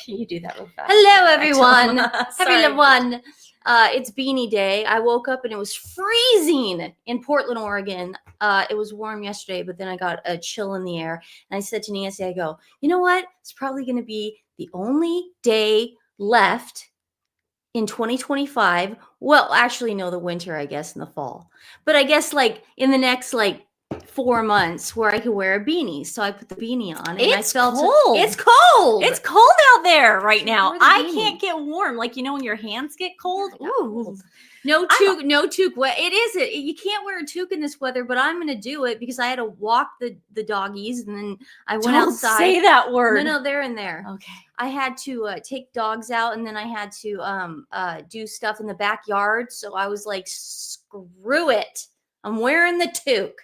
Can you do that real fast? Hello, everyone. Happy Sorry. little one. It's beanie day. I woke up and it was freezing in Portland, Oregon. It was warm yesterday, but then I got a chill in the air. And I said to Nancy, I go, you know what? It's probably going to be the only day left in 2025. Well, actually, no, the winter, I guess, in the fall. But I guess like in the next 4 months where I could wear a beanie. So I put the beanie on and It's I felt cold. It's cold. It's cold out there right now. Wear the I beanie. can't get warm. Like, you know, when your hands get cold. Ooh. No toque, no toque. It is it. You can't wear a toque in this weather, but I'm going to do it because I had to walk the doggies and then I went Don't outside. say that word. No, they're in there. Okay. I had to take dogs out and then I had to do stuff in the backyard. So I was like, screw it. I'm wearing the toque.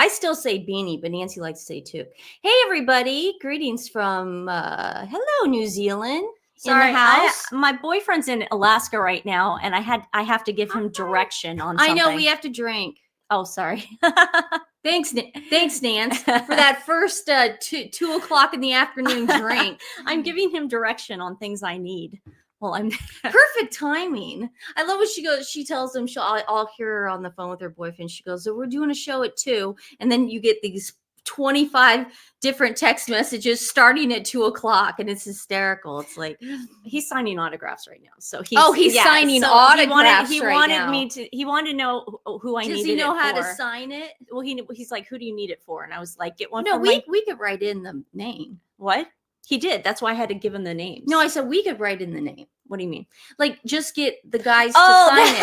I still say beanie, but Nancy likes to say toque. Hey, everybody. Greetings from, hello, New Zealand. Sorry, in the house. my boyfriend's in Alaska right now, and I have to give him direction on something. I know we have to drink. Oh, sorry. Thanks, Nance, for that first 2 o'clock in the afternoon drink. I'm giving him direction on things I need. Well, I'm perfect timing. I love what she goes. She tells them I'll hear her on the phone with her boyfriend. She goes, so we're doing a show at 2, and then you get these 25 different text messages starting at 2 o'clock, and it's hysterical. It's like he's signing autographs right now. So he's signing autographs. He wanted me to. He wanted to know who I needed. Does he know how to sign it? Well, he's like, who do you need it for? And I was like, get one. No, for we could write in the name. What? He did. That's why I had to give him the names. No, I said we could write in the name. What do you mean? Like, just get the guys to sign it.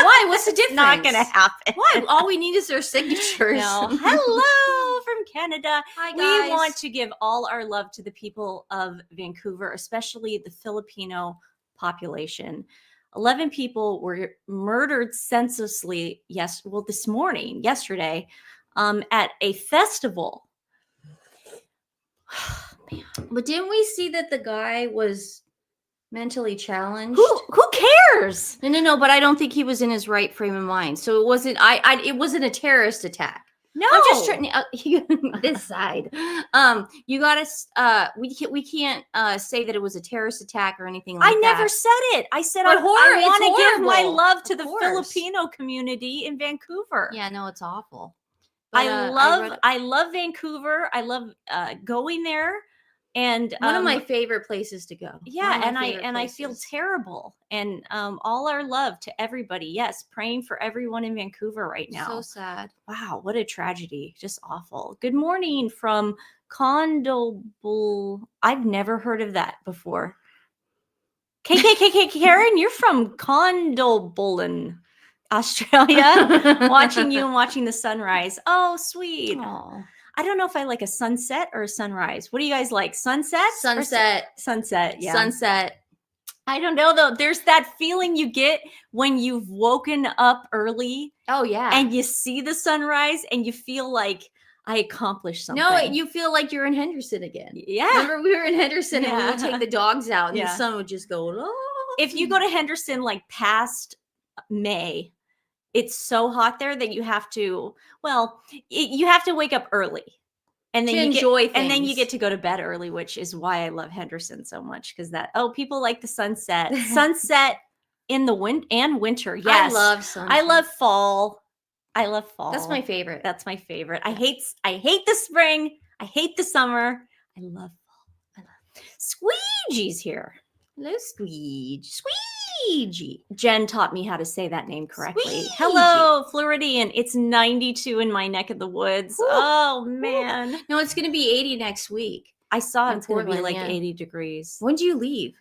Why? What's the difference? Not going to happen. Why? All we need is their signatures. No. Hello from Canada. Hi, guys. We want to give all our love to the people of Vancouver, especially the Filipino population. 11 people were murdered senselessly yesterday, at a festival. Man. But didn't we see that the guy was mentally challenged? Who cares? No, but I don't think he was in his right frame of mind. So it wasn't it wasn't a terrorist attack. No, I'm just trying this side. You got to we can't say that it was a terrorist attack or anything like that. I never said it. I said I want to give my love to the Filipino community in Vancouver. Yeah, no, it's awful. But, I love Vancouver. I love going there. And one of my favorite places to go. Yeah, and I feel terrible. And all our love to everybody. Yes, praying for everyone in Vancouver right now. So sad. Wow, what a tragedy. Just awful. Good morning from Condobul. I've never heard of that before. KKKK Karen, you're from Condobulin, Australia. Watching you and watching the sunrise. Oh, sweet. Aww. I don't know if I like a sunset or a sunrise. What do you guys like? Sunset? Sunset, yeah. Sunset. I don't know, though. There's that feeling you get when you've woken up early. Oh, yeah. And you see the sunrise and you feel like I accomplished something. No, you feel like you're in Henderson again. Yeah. Remember we were in Henderson and we would take the dogs out and the sun would just go, oh. If you go to Henderson like past May, it's so hot there that you have to wake up early and then and then you get to go to bed early, which is why I love Henderson so much. Because people like the sunset in the winter. Yes. I love sunset. I love fall. That's my favorite. I hate the spring. I hate the summer. I love fall. Squeegee's here. Hello, Squeege. Jen taught me how to say that name correctly. Squeege. Hello, Floridian. It's 92 in my neck of the woods. Ooh. Oh, man. No, it's going to be 80 next week. I saw it's going to be Portland, like 80 degrees. When do you leave?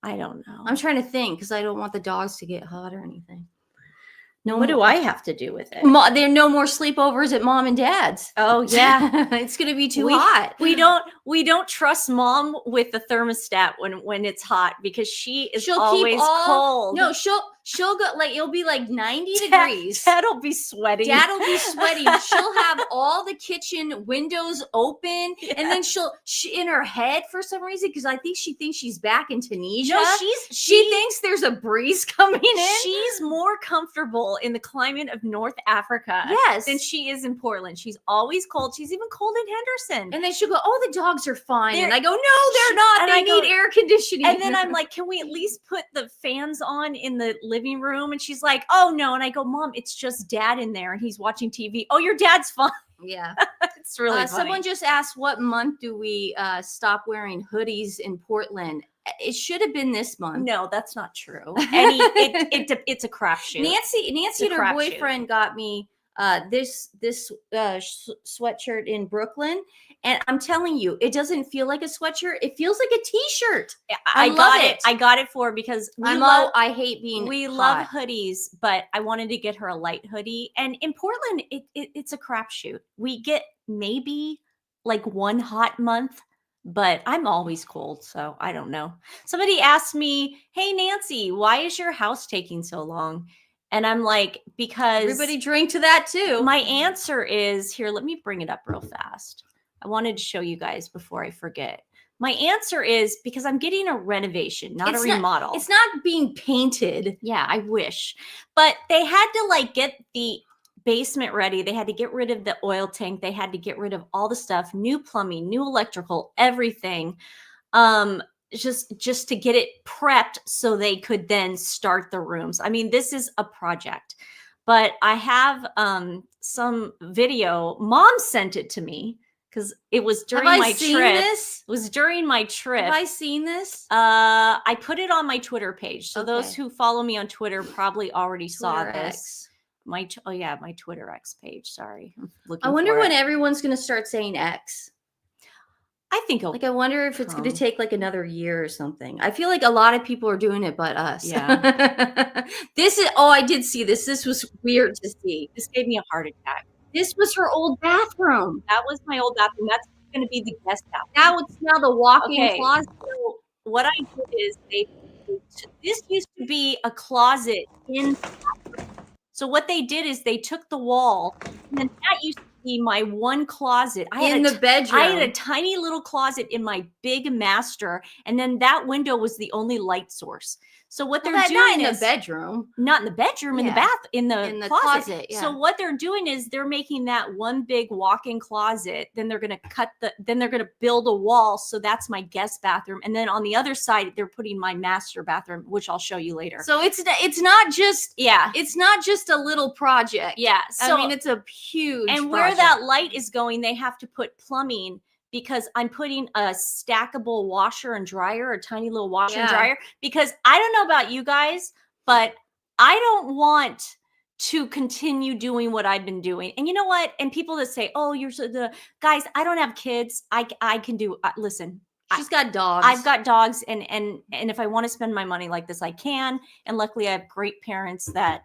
I don't know. I'm trying to think because I don't want the dogs to get hot or anything. No, what do I have to do with it? There are no more sleepovers at mom and dad's. Oh yeah, it's gonna be too hot. We don't trust mom with the thermostat when it's hot because she is always cold. No, She'll go like it'll be like 90 degrees. Dad'll be sweating. Dad'll be sweating. She'll have all the kitchen windows open, and then she in her head for some reason, because I think she thinks she's back in Tunisia. No, she thinks there's a breeze coming in. She's more comfortable in the climate of North Africa, than she is in Portland. She's always cold. She's even cold in Henderson. And then she'll go, "Oh, the dogs are fine." And I go, "No, they're not. They need air conditioning." And then I'm like, "Can we at least put the fans on in the living room?" And she's like, "Oh no." And I go, "Mom, it's just Dad in there and he's watching TV." "Oh, your dad's fine." Yeah. It's really funny. Someone just asked, what month do we stop wearing hoodies in Portland? It should have been this month. No, that's not true. It's a crapshoot. Nancy and her boyfriend got me this sweatshirt in Brooklyn, and I'm telling you, it doesn't feel like a sweatshirt. It feels like a t-shirt. I love it. I got it for because I hate being love hoodies, but I wanted to get her a light hoodie. And in Portland, it's a crapshoot. We get maybe like one hot month, but I'm always cold, so I don't know. Somebody asked me, "Hey Nancy, why is your house taking so long?" And I'm like, because everybody drink to that too. My answer is here. Let me bring it up real fast. I wanted to show you guys before I forget. My answer is because I'm getting a renovation, not a remodel. It's not being painted. Yeah, I wish. But they had to like get the basement ready. They had to get rid of the oil tank. They had to get rid of all the stuff, new plumbing, new electrical, everything. Just to get it prepped so they could then start the rooms. I mean, this is a project, but I have some video. Mom sent it to me because it was during my trip. It was during my trip. Have I seen this? I put it on my Twitter page. So those who follow me on Twitter probably already saw this. My Twitter X page. Sorry. I wonder when everyone's going to start saying X. I think I wonder if it's going to take like another year or something. I feel like a lot of people are doing it, but us. Yeah. I did see this. This was weird to see. This gave me a heart attack. This was her old bathroom. That was my old bathroom. That's going to be the guest bathroom. That would smell the walk-in closet. So what I did is this used to be a closet in the bathroom. So what they did is they took the wall, and then that used to be my one closet. In the bedroom. I had a tiny little closet in my big master, and then that window was the only light source. So what they're doing not in the bedroom, not in the bedroom, in the bath, in the closet. Yeah. So what they're doing is they're making that one big walk-in closet. Then they're going to then they're going to build a wall. So that's my guest bathroom. And then on the other side, they're putting my master bathroom, which I'll show you later. So it's not just a little project. Yeah. So I mean, it's a huge and project. Where that light is going, they have to put plumbing, because I'm putting a stackable washer and dryer, a tiny little washer and dryer, because I don't know about you guys, but I don't want to continue doing what I've been doing. And you know what? And people that say, "Oh, you're so the guys, I don't have kids. I can do listen, she's got dogs. I've got dogs. And if I want to spend my money like this, I can. And luckily I have great parents that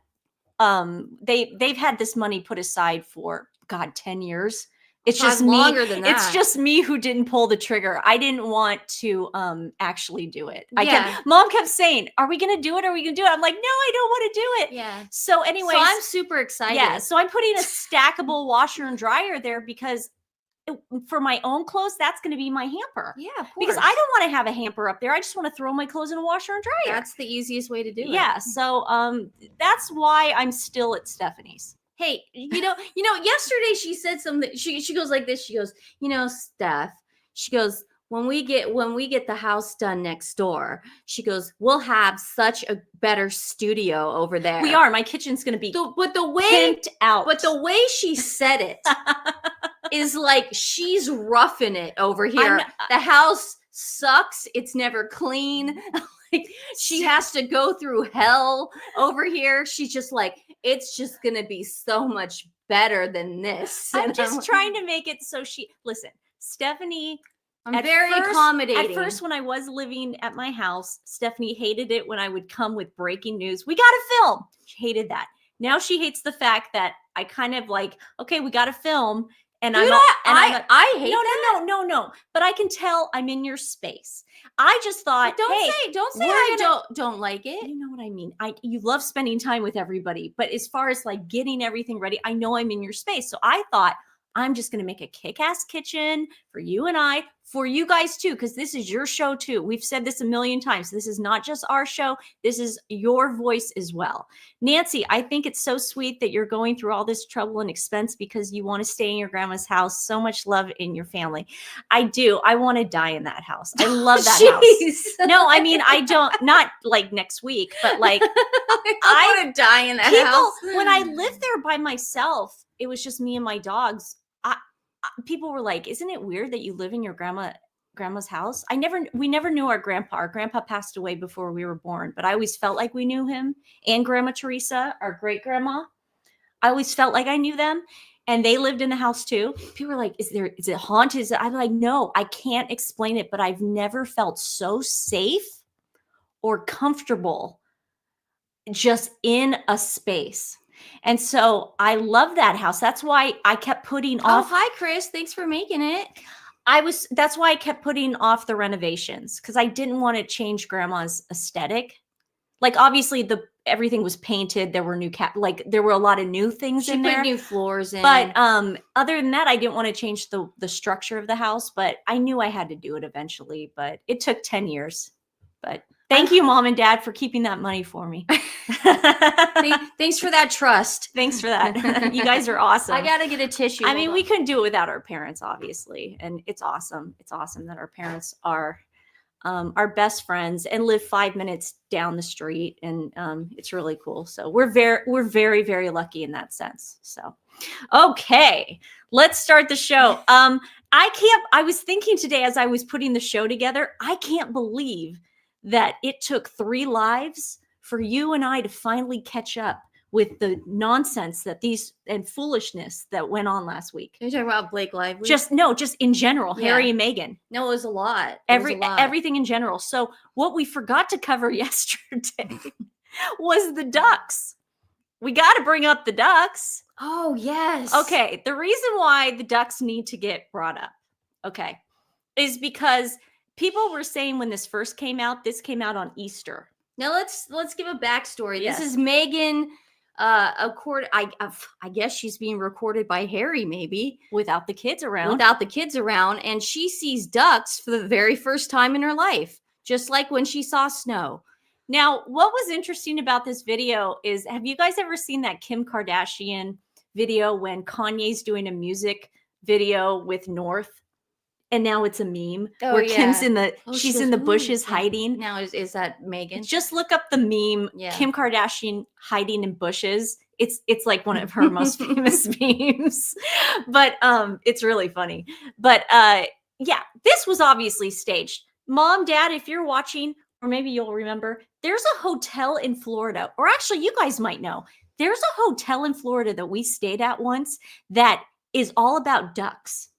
they've had this money put aside for 10 years. It's just longer than that. It's just me who didn't pull the trigger. I didn't want to actually do it. Mom kept saying, "Are we going to do it? Are we going to do it?" I'm like, "No, I don't want to do it." Yeah. So anyway, I'm super excited. Yeah. So I'm putting a stackable washer and dryer there because for my own clothes, that's going to be my hamper. Yeah, of course. Because I don't want to have a hamper up there. I just want to throw my clothes in a washer and dryer. That's the easiest way to do it. Yeah. So that's why I'm still at Stephanie's. Hey, yesterday she said something. She goes like this. She goes, Steph, she goes, when we get the house done next door, she goes, we'll have such a better studio over there. We are. My kitchen's going to be pimped out. But the way she said it is like she's roughing it over here. The house sucks. It's never clean. She has to go through hell over here. She's just like, it's just going to be so much better than this. I'm just trying to make it so listen, Stephanie. I'm very accommodating. At first, when I was living at my house, Stephanie hated it when I would come with breaking news. "We got to film." She hated that. Now she hates the fact that I kind of like, okay, we got to film. And Dude, I hate that. No. But I can tell I'm in your space. I just thought, Don't say I don't like it. You know what I mean? You love spending time with everybody, but as far as like getting everything ready, I know I'm in your space. So I thought I'm just going to make a kick-ass kitchen for you and I, for you guys too, because this is your show too. We've said this a million times. This is not just our show. This is your voice as well. Nancy, I think it's so sweet that you're going through all this trouble and expense because you want to stay in your grandma's house. So much love in your family. I do. I want to die in that house. I love that house. No, I mean, I don't, not like next week, but like, I want to die in that house. When I lived there by myself, it was just me and my dogs. People were like, isn't it weird that you live in your grandma's house? We never knew our grandpa. Our grandpa passed away before we were born, but I always felt like we knew him, and Grandma Teresa, our great grandma. I always felt like I knew them, and they lived in the house too. People were like, is it haunted? I'm like, no, I can't explain it, but I've never felt so safe or comfortable just in a space. And so I love that house. That's why I kept putting off. Oh, hi, Chris. Thanks for making it. That's why I kept putting off the renovations, because I didn't want to change grandma's aesthetic. Like, obviously everything was painted. There were there were a lot of new things in there. She put new floors in. But other than that, I didn't want to change the structure of the house, but I knew I had to do it eventually, but it took 10 years. But thank you, Mom and Dad, for keeping that money for me. Thanks for that trust. Thanks for that. You guys are awesome. I got to get a tissue. I mean, we couldn't do it without our parents, obviously. And it's awesome. It's awesome that our parents are our best friends and live 5 minutes down the street. And it's really cool. So we're very, very lucky in that sense. So, okay, let's start the show. I was thinking today as I was putting the show together, I can't believe that it took 3 lives for you and I to finally catch up with the nonsense and foolishness that went on last week. You're talking about Blake Lively? Just in general, yeah. Harry and Meghan. No, it was a lot. Everything in general. So what we forgot to cover yesterday was the ducks. We got to bring up the ducks. Oh, yes. Okay. The reason why the ducks need to get brought up, okay, is because people were saying when this first came out, this came out on Easter. Now let's give a backstory. Yes. This is Meghan. I guess she's being recorded by Harry, maybe without the kids around. And she sees ducks for the very first time in her life, just like when she saw snow. Now, what was interesting about this video is, have you guys ever seen that Kim Kardashian video when Kanye's doing a music video with North? And now it's a meme where Kim's in she's in the bushes hiding. Now is that Meghan? Just look up the meme, Kim Kardashian hiding in bushes. It's like one of her most famous memes, but it's really funny. But yeah, this was obviously staged. Mom, Dad, if you're watching, or maybe you'll remember, there's a hotel in Florida, or actually you guys might know, there's a hotel in Florida that we stayed at once that is all about ducks.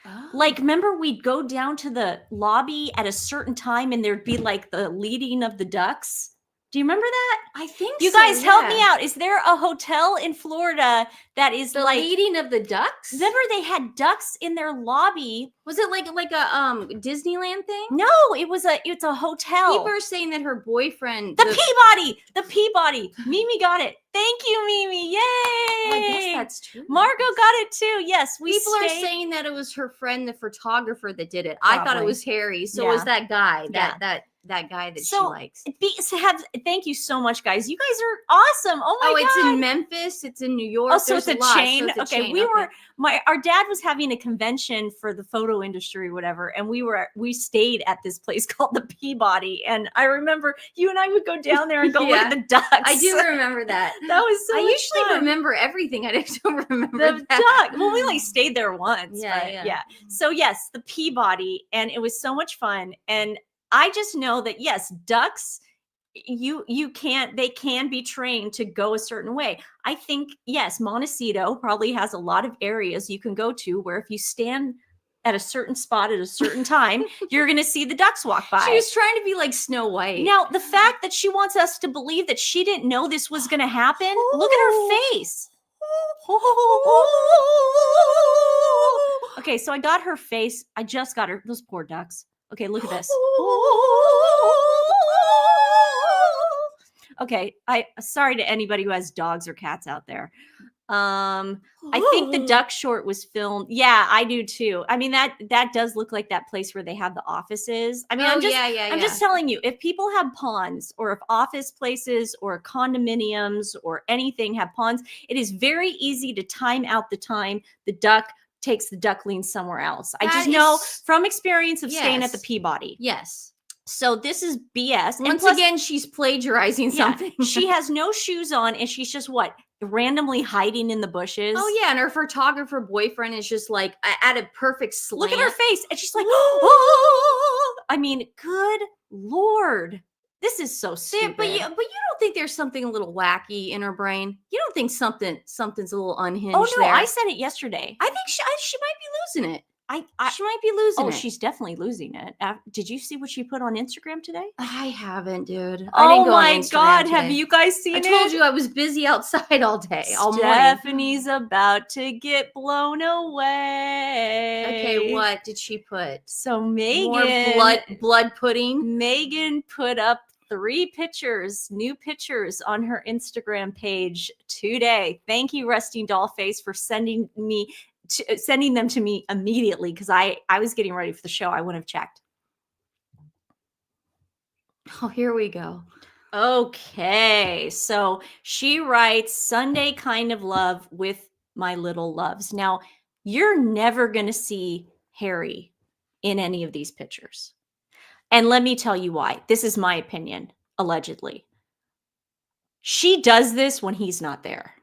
Oh. Like, remember we'd go down to the lobby at a certain time and there'd be like the leading of the ducks. Do you remember that? I think you guys help me out. Is there a hotel in Florida that is the like leading of the ducks? Remember they had ducks in their lobby. Was it like a Disneyland thing? No, it's a hotel. People are saying that her boyfriend, the Peabody. Mimi got it. Thank you, Mimi. Yay! I guess that's true. Margot got it too. Yes, people are saying that it was her friend, the photographer, that did it. Probably. I thought it was Harry. So it was that guy. That guy that she likes. Thank you so much, guys. You guys are awesome. Oh my God. It's in Memphis. It's in New York. Oh, so it's a chain. Our dad was having a convention for the photo industry or whatever, and we stayed at this place called the Peabody. And I remember you and I would go down there and go look at the ducks. I do remember that. That was so much usually fun. Remember everything. I don't remember the that. duck. Well, we only stayed there once. Yeah. So yes, the Peabody, and it was so much fun. And I just know that yes, ducks, they can be trained to go a certain way. I think yes, Montecito probably has a lot of areas you can go to where if you stand at a certain spot at a certain time, you're going to see the ducks walk by. She was trying to be like Snow White. Now, the fact that she wants us to believe that she didn't know this was going to happen, look at her face. Okay, so I got her face. I just got her. Those poor ducks. Okay, look at this. Okay, sorry to anybody who has dogs or cats out there. I think the duck short was filmed. Yeah, I do too. I mean, that does look like that place where they have the offices. I mean, I'm just telling you, if people have ponds, or if office places or condominiums or anything have ponds, it is very easy to time out the time the duck takes the ducklings somewhere else. I just know from experience of staying at the Peabody. Yes. So this is BS. Once again, she's plagiarizing something. She has no shoes on, and she's just randomly hiding in the bushes. Oh yeah, and her photographer boyfriend is just like at a perfect slant. Look at her face, and she's like, oh! I mean, good Lord, this is so stupid. But you don't think there's something a little wacky in her brain? You don't think something's a little unhinged? Oh no, there? I said it yesterday. I think she might be losing it. She might be losing it. Oh, she's definitely losing it. Did you see what she put on Instagram today? I haven't, dude. I didn't go on Instagram God, today. Have you guys seen it? I told you I was busy outside all day, all morning. Stephanie's about to get blown away. Okay, what did she put? So Meghan, more blood pudding. Meghan put up 3 pictures, new pictures on her Instagram page today. Thank you, Resting Doll Face, for sending them to me immediately, because I was getting ready for the show. I wouldn't have checked. Oh, here we go. Okay, so she writes, Sunday kind of love with my little loves. Now, you're never going to see Harry in any of these pictures. And let me tell you why. This is my opinion, allegedly. She does this when he's not there.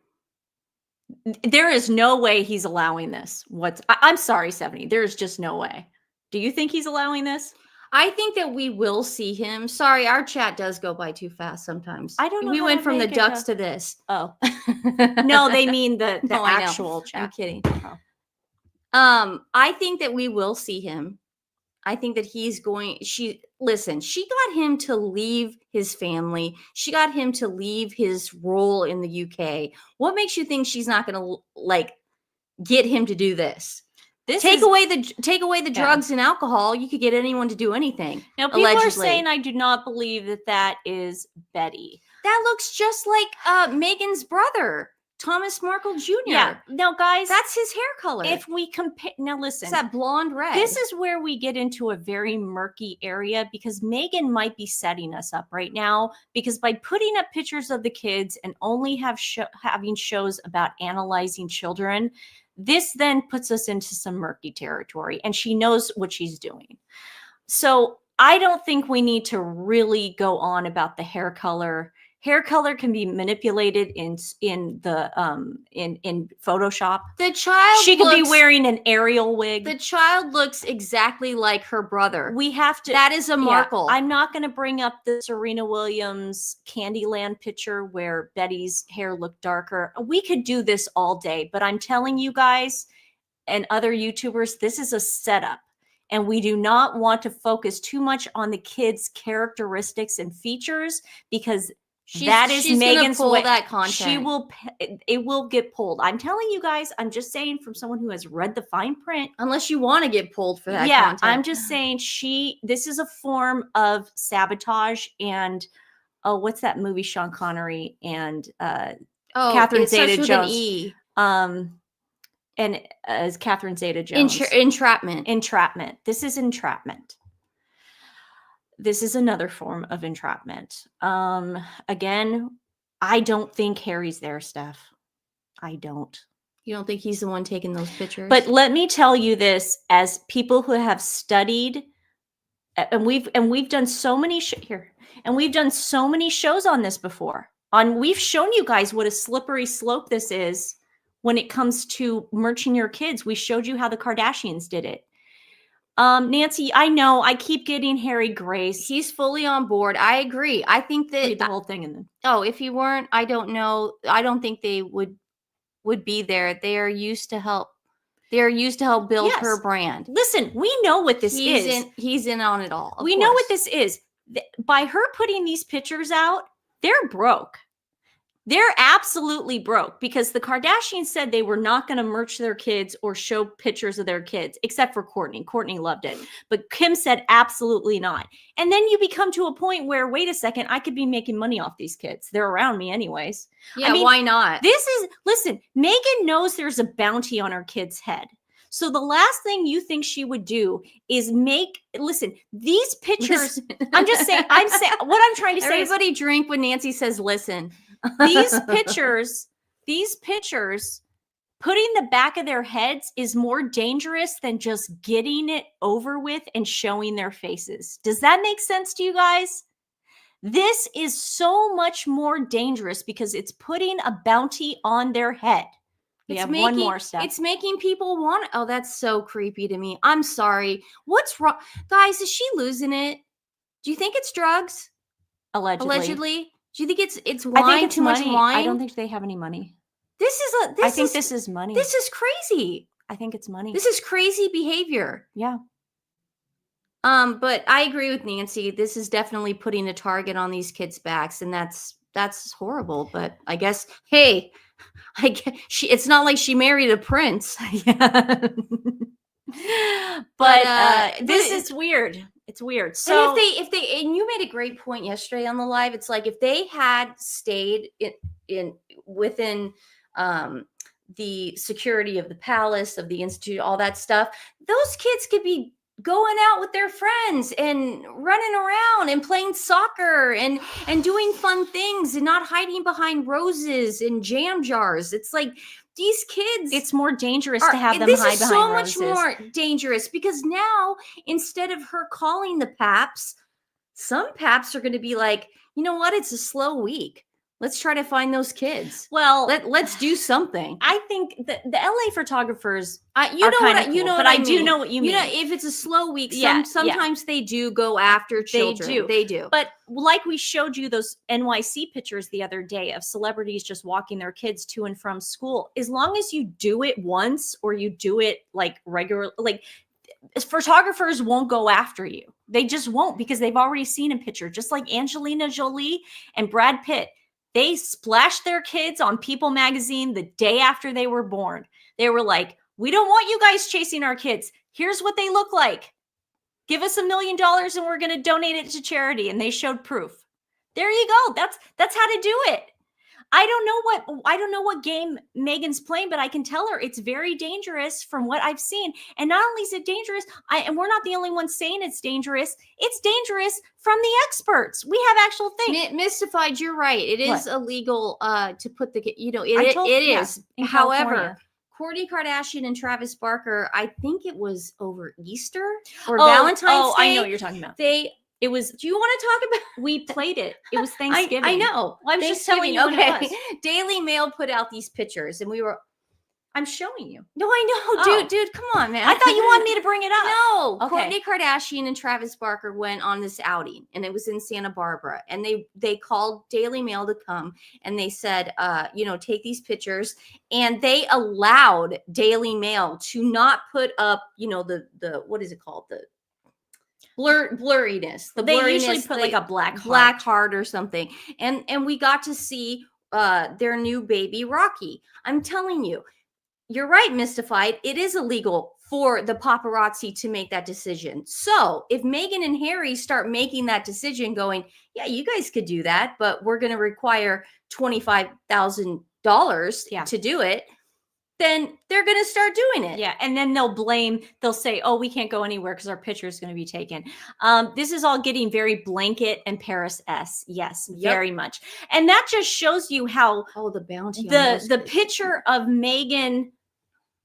There is no way he's allowing this. I'm sorry, Stephanie. There's just no way. Do you think he's allowing this? I think that we will see him. Sorry, our chat does go by too fast sometimes. I don't know. We went from the ducks to this. Oh. No, they mean the actual chat. I'm kidding. Oh. I think that we will see him. I think that she got him to leave his family. She got him to leave his role in the UK. What makes you think she's not going to get him to do this? Take away the drugs and alcohol. You could get anyone to do anything. Now, people are saying I do not believe that is Betty. That looks just like Meghan's brother, Thomas Markle Jr. Yeah. Now, guys, that's his hair color. If we compare, now listen, it's that blonde red. This is where we get into a very murky area, because Meghan might be setting us up right now, because by putting up pictures of the kids and only having shows about analyzing children, this then puts us into some murky territory, and she knows what she's doing. So I don't think we need to really go on about the hair color. Hair color can be manipulated in Photoshop. She could be wearing an Ariel wig. The child looks exactly like her brother. We have to. That is a Markle. I'm not going to bring up the Serena Williams Candyland picture where Betty's hair looked darker. We could do this all day, but I'm telling you guys and other YouTubers, this is a setup. And we do not want to focus too much on the kids' characteristics and features, because that is Meghan's way. That content. It will get pulled. I'm telling you guys, I'm just saying, from someone who has read the fine print. Unless you want to get pulled for that content. I'm just saying this is a form of sabotage. And what's that movie, Sean Connery and Catherine Zeta-Jones? And as Catherine Zeta-Jones. Entrapment. This is entrapment. This is another form of entrapment. Again, I don't think Harry's there, Steph. I don't. You don't think he's the one taking those pictures? But let me tell you this, as people who have studied, and we've done so many we've done so many shows on this before. We've shown you guys what a slippery slope this is when it comes to merching your kids. We showed you how the Kardashians did it. Nancy, I know I keep getting Harry Grace. He's fully on board. I agree. I think that read the whole thing and then. Oh, if he weren't, I don't know. I don't think they would be there. They are used to help. They are used to help build her brand. Listen, we know what this is. He's in on it all. We know what this is. By her putting these pictures out, they're broke. They're absolutely broke because the Kardashians said they were not going to merch their kids or show pictures of their kids, except for Kourtney. Kourtney loved it. But Kim said absolutely not. And then you become to a point where, wait a second, I could be making money off these kids. They're around me anyways. Yeah, I mean, why not? Listen, Meghan knows there's a bounty on her kid's head. So the last thing you think she would do is listen, these pictures, I'm saying, what I'm trying to say Everybody drink when Nancy says, listen. These pictures, putting the back of their heads is more dangerous than just getting it over with and showing their faces. Does that make sense to you guys? This is so much more dangerous because it's putting a bounty on their head. One more step. It's making people want. Oh, that's so creepy to me. I'm sorry. What's wrong, guys? Is she losing it? Do you think it's drugs? Allegedly. Do you think it's wine? I think it's too money. much wine? I don't think they have any money. I think this is money. This is crazy. I think it's money. This is crazy behavior. Yeah. But I agree with Nancy. This is definitely putting a target on these kids' backs, and that's horrible. But I guess, hey, it's not like she married a prince. Yeah. but this is weird. It's weird. So if they and you made a great point yesterday on the live. It's like if they had stayed within the security of the palace, of the institute, all that stuff, those kids could be going out with their friends and running around and playing soccer and doing fun things and not hiding behind roses and jam jars. It's like these kids, it's more dangerous to have them hide behind roses. This is so much more dangerous because now instead of her calling the paps, some paps are going to be like, you know what? It's a slow week. Let's try to find those kids. Well, let's do something. I think the LA photographers, I do know what you mean. If it's a slow week, sometimes they do go after children. They do. But like we showed you those NYC pictures the other day of celebrities just walking their kids to and from school. As long as you do it once or you do it like regular, like photographers won't go after you. They just won't because they've already seen a picture. Just like Angelina Jolie and Brad Pitt. They splashed their kids on People magazine the day after they were born. They were like, we don't want you guys chasing our kids. Here's what they look like. Give us $1 million and we're going to donate it to charity. And they showed proof. There you go. That's how to do it. I don't know what game Meghan's playing, but I can tell her it's very dangerous from what I've seen. And not only is it dangerous, and we're not the only ones saying it's dangerous from the experts. We have actual things. Mystified, you're right. It is illegal to put it is. However, Kourtney Kardashian and Travis Barker, I think it was over Easter or Valentine's Day. I know what you're talking about. It was. Do you want to talk about? We played it. It was Thanksgiving. I know. Well, I was just telling you. Okay. Daily Mail put out these pictures, and we were. I'm showing you. No, I know, dude. Come on, man. I thought you wanted me to bring it up. No. Okay. Kourtney Kardashian and Travis Barker went on this outing, and it was in Santa Barbara, and they called Daily Mail to come, and they said, take these pictures, and they allowed Daily Mail to not put up, the what is it called, the blurriness. They usually put like a black heart or something, and we got to see their new baby Rocky. I'm telling you, you're right, Mystified. It is illegal for the paparazzi to make that decision. So if Meghan and Harry start making that decision, going, yeah, you guys could do that, but we're going to require $25,000 to do it, then they're going to start doing it. Yeah. And then they'll say, oh, we can't go anywhere because our picture is going to be taken. This is all getting very blanket and Paris-esque. Yes, very much. And that just shows you how the bounty. The picture of Meghan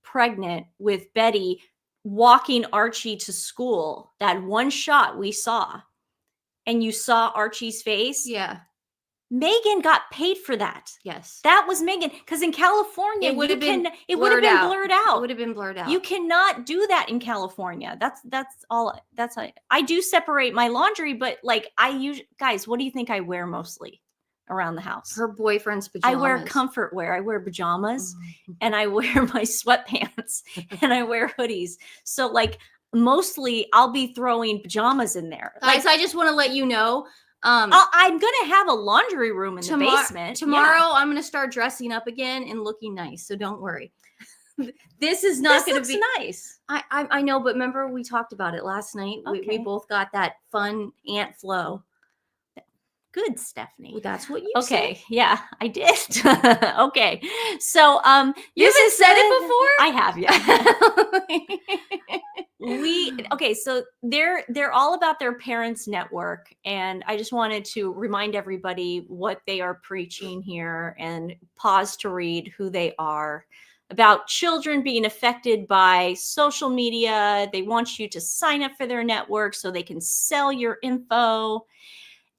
pregnant with Betty walking Archie to school, that one shot we saw, and you saw Archie's face. Yeah. Meghan got paid for that. Yes. That was Meghan. Because in California, it would have been blurred out. It would have been blurred out. You cannot do that in California. That's all. I do separate my laundry, but guys, what do you think I wear mostly around the house? Her boyfriend's pajamas. I wear comfort wear. I wear pajamas and I wear my sweatpants and I wear hoodies. So mostly I'll be throwing pajamas in there. Guys, I just want to let you know, I'm gonna have a laundry room in the basement tomorrow. Yeah. I'm gonna start dressing up again and looking nice, so don't worry. This is not going to be nice. I know, but remember we talked about it last night. Okay. We both got that fun Aunt Flo. Good, Stephanie. Well, that's what you said. Yeah, I did. Okay. So you haven't said it before? I have, yeah. So they're all about their parents' network, and I just wanted to remind everybody what they are preaching here and pause to read who they are. About children being affected by social media. They want you to sign up for their network so they can sell your info.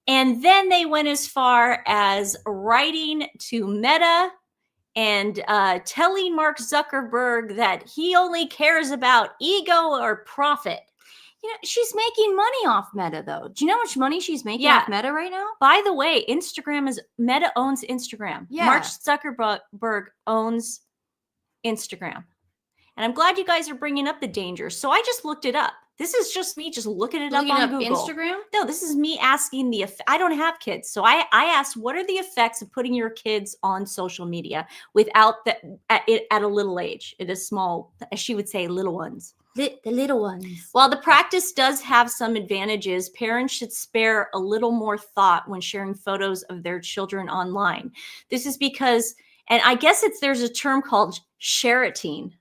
And then they went as far as writing to Meta and telling Mark Zuckerberg that he only cares about ego or profit. You know, she's making money off Meta, though. Do you know how much money she's making off Meta right now? By the way, Meta owns Instagram. Yeah. Mark Zuckerberg owns Instagram. And I'm glad you guys are bringing up the dangers. So I just looked it up. This is just me just looking it up on Google. Instagram? No, this is me asking I don't have kids. So I asked, what are the effects of putting your kids on social media without at a little age? It is small, as she would say, little ones. The little ones. While the practice does have some advantages, parents should spare a little more thought when sharing photos of their children online. This is because, and I guess there's a term called sharenting,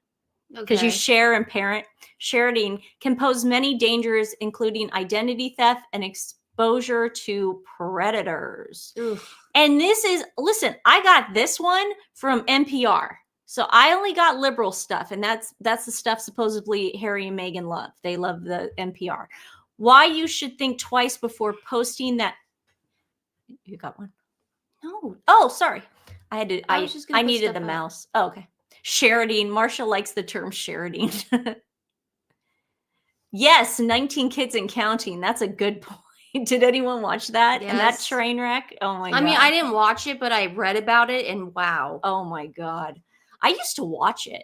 because you share and parent. Sharenting can pose many dangers, including identity theft and exposure to predators. Oof. And listen, I got this one from NPR. So I only got liberal stuff, and that's the stuff supposedly Harry and Meghan love. They love the NPR. Why you should think twice before posting that. You got one? No. Oh, sorry. I needed the mouse. Oh, okay. Sharenting. Marsha likes the term sharenting. Yes, 19 kids and counting. That's a good point. Did anyone watch that? Yes. And that train wreck? Oh my God. I mean, I didn't watch it, but I read about it, and wow. Oh my God. I used to watch it.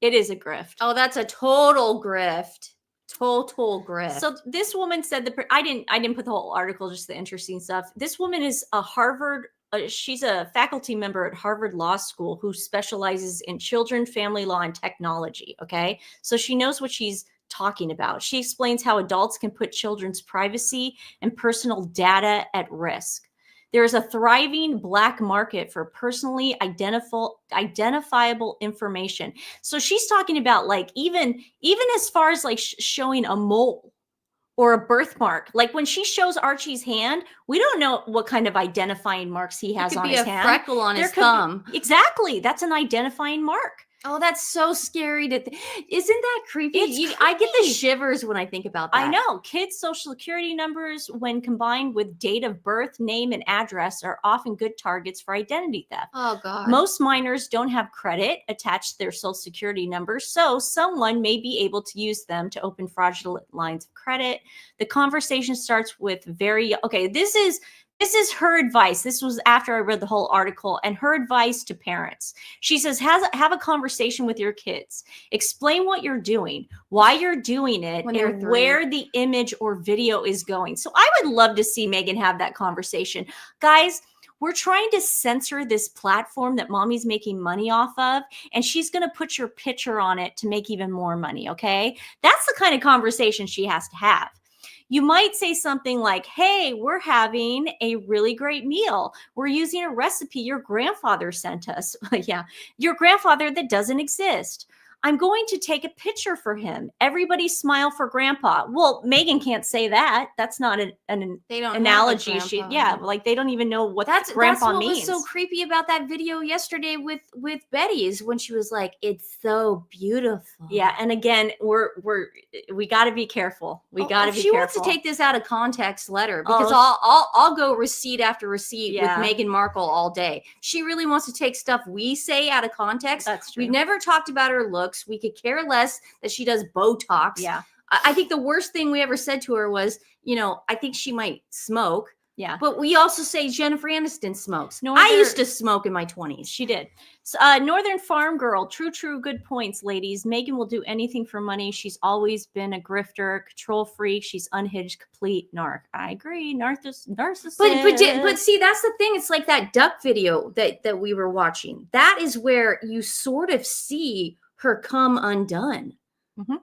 It is a grift. Oh, that's a total grift. Total grift. So this woman said I didn't put the whole article, just the interesting stuff. This woman is a Harvard she's a faculty member at Harvard Law School who specializes in children, family law, and technology. Okay. So she knows what she's talking about. She explains how adults can put children's privacy and personal data at risk. There is a thriving black market for personally identifiable information. So she's talking about like even as far as like showing a mole or a birthmark. Like when she shows Archie's hand, we don't know what kind of identifying marks he has on his hand. It could be a freckle on his thumb. Exactly. That's an identifying mark. Oh, that's so scary isn't that creepy? I get the shivers when I think about that. I know. Kids' social security numbers, when combined with date of birth, name, and address, are often good targets for identity theft. Oh, God. Most minors don't have credit attached to their social security numbers, so someone may be able to use them to open fraudulent lines of credit. The conversation starts with this is her advice. This was after I read the whole article, and her advice to parents. She says, have a conversation with your kids. Explain what you're doing, why you're doing it, and where the image or video is going. So I would love to see Meghan have that conversation. Guys, we're trying to censor this platform that mommy's making money off of, and she's going to put your picture on it to make even more money, okay? That's the kind of conversation she has to have. You might say something like, hey, we're having a really great meal. We're using a recipe your grandfather sent us. Yeah, your grandfather that doesn't exist. I'm going to take a picture for him. Everybody smile for grandpa. Well, Meghan can't say that. That's not an analogy. Like they don't even know what grandpa means. That's what was so creepy about that video yesterday with Betty's when she was like, it's so beautiful. Yeah. And again, we got to be careful. We got to be careful. She wants to take this out of context, let her, because I'll go receipt after receipt with Meghan Markle all day. She really wants to take stuff we say out of context. That's true. We've never talked about her looks. We could care less that she does Botox. Yeah. I think the worst thing we ever said to her was, I think she might smoke. Yeah. But we also say Jennifer Aniston smokes. Northern, I used to smoke in my 20s. She did. Northern Farm Girl. True. Good points, ladies. Meghan will do anything for money. She's always been a grifter, control freak. She's unhinged, complete narc. I agree. Narcissist. But see, that's the thing. It's like that duck video that we were watching. That is where you sort of see her come undone. Mm-hmm.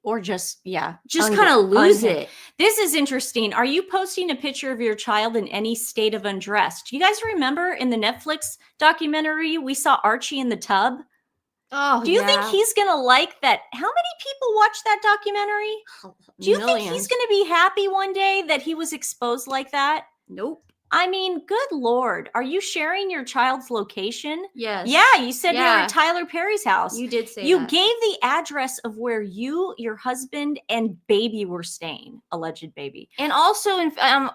Or just kind of lose it. This is interesting. Are you posting a picture of your child in any state of undress? Do you guys remember in the Netflix documentary, we saw Archie in the tub? Oh, do you think he's going to like that? How many people watched that documentary? Do you think he's going to be happy one day that he was exposed like that? Nope. I mean, good Lord. Are you sharing your child's location? Yes. Yeah, you said you were at Tyler Perry's house. You did say you that. gave the address of where you, your husband, and baby were staying, alleged baby. And also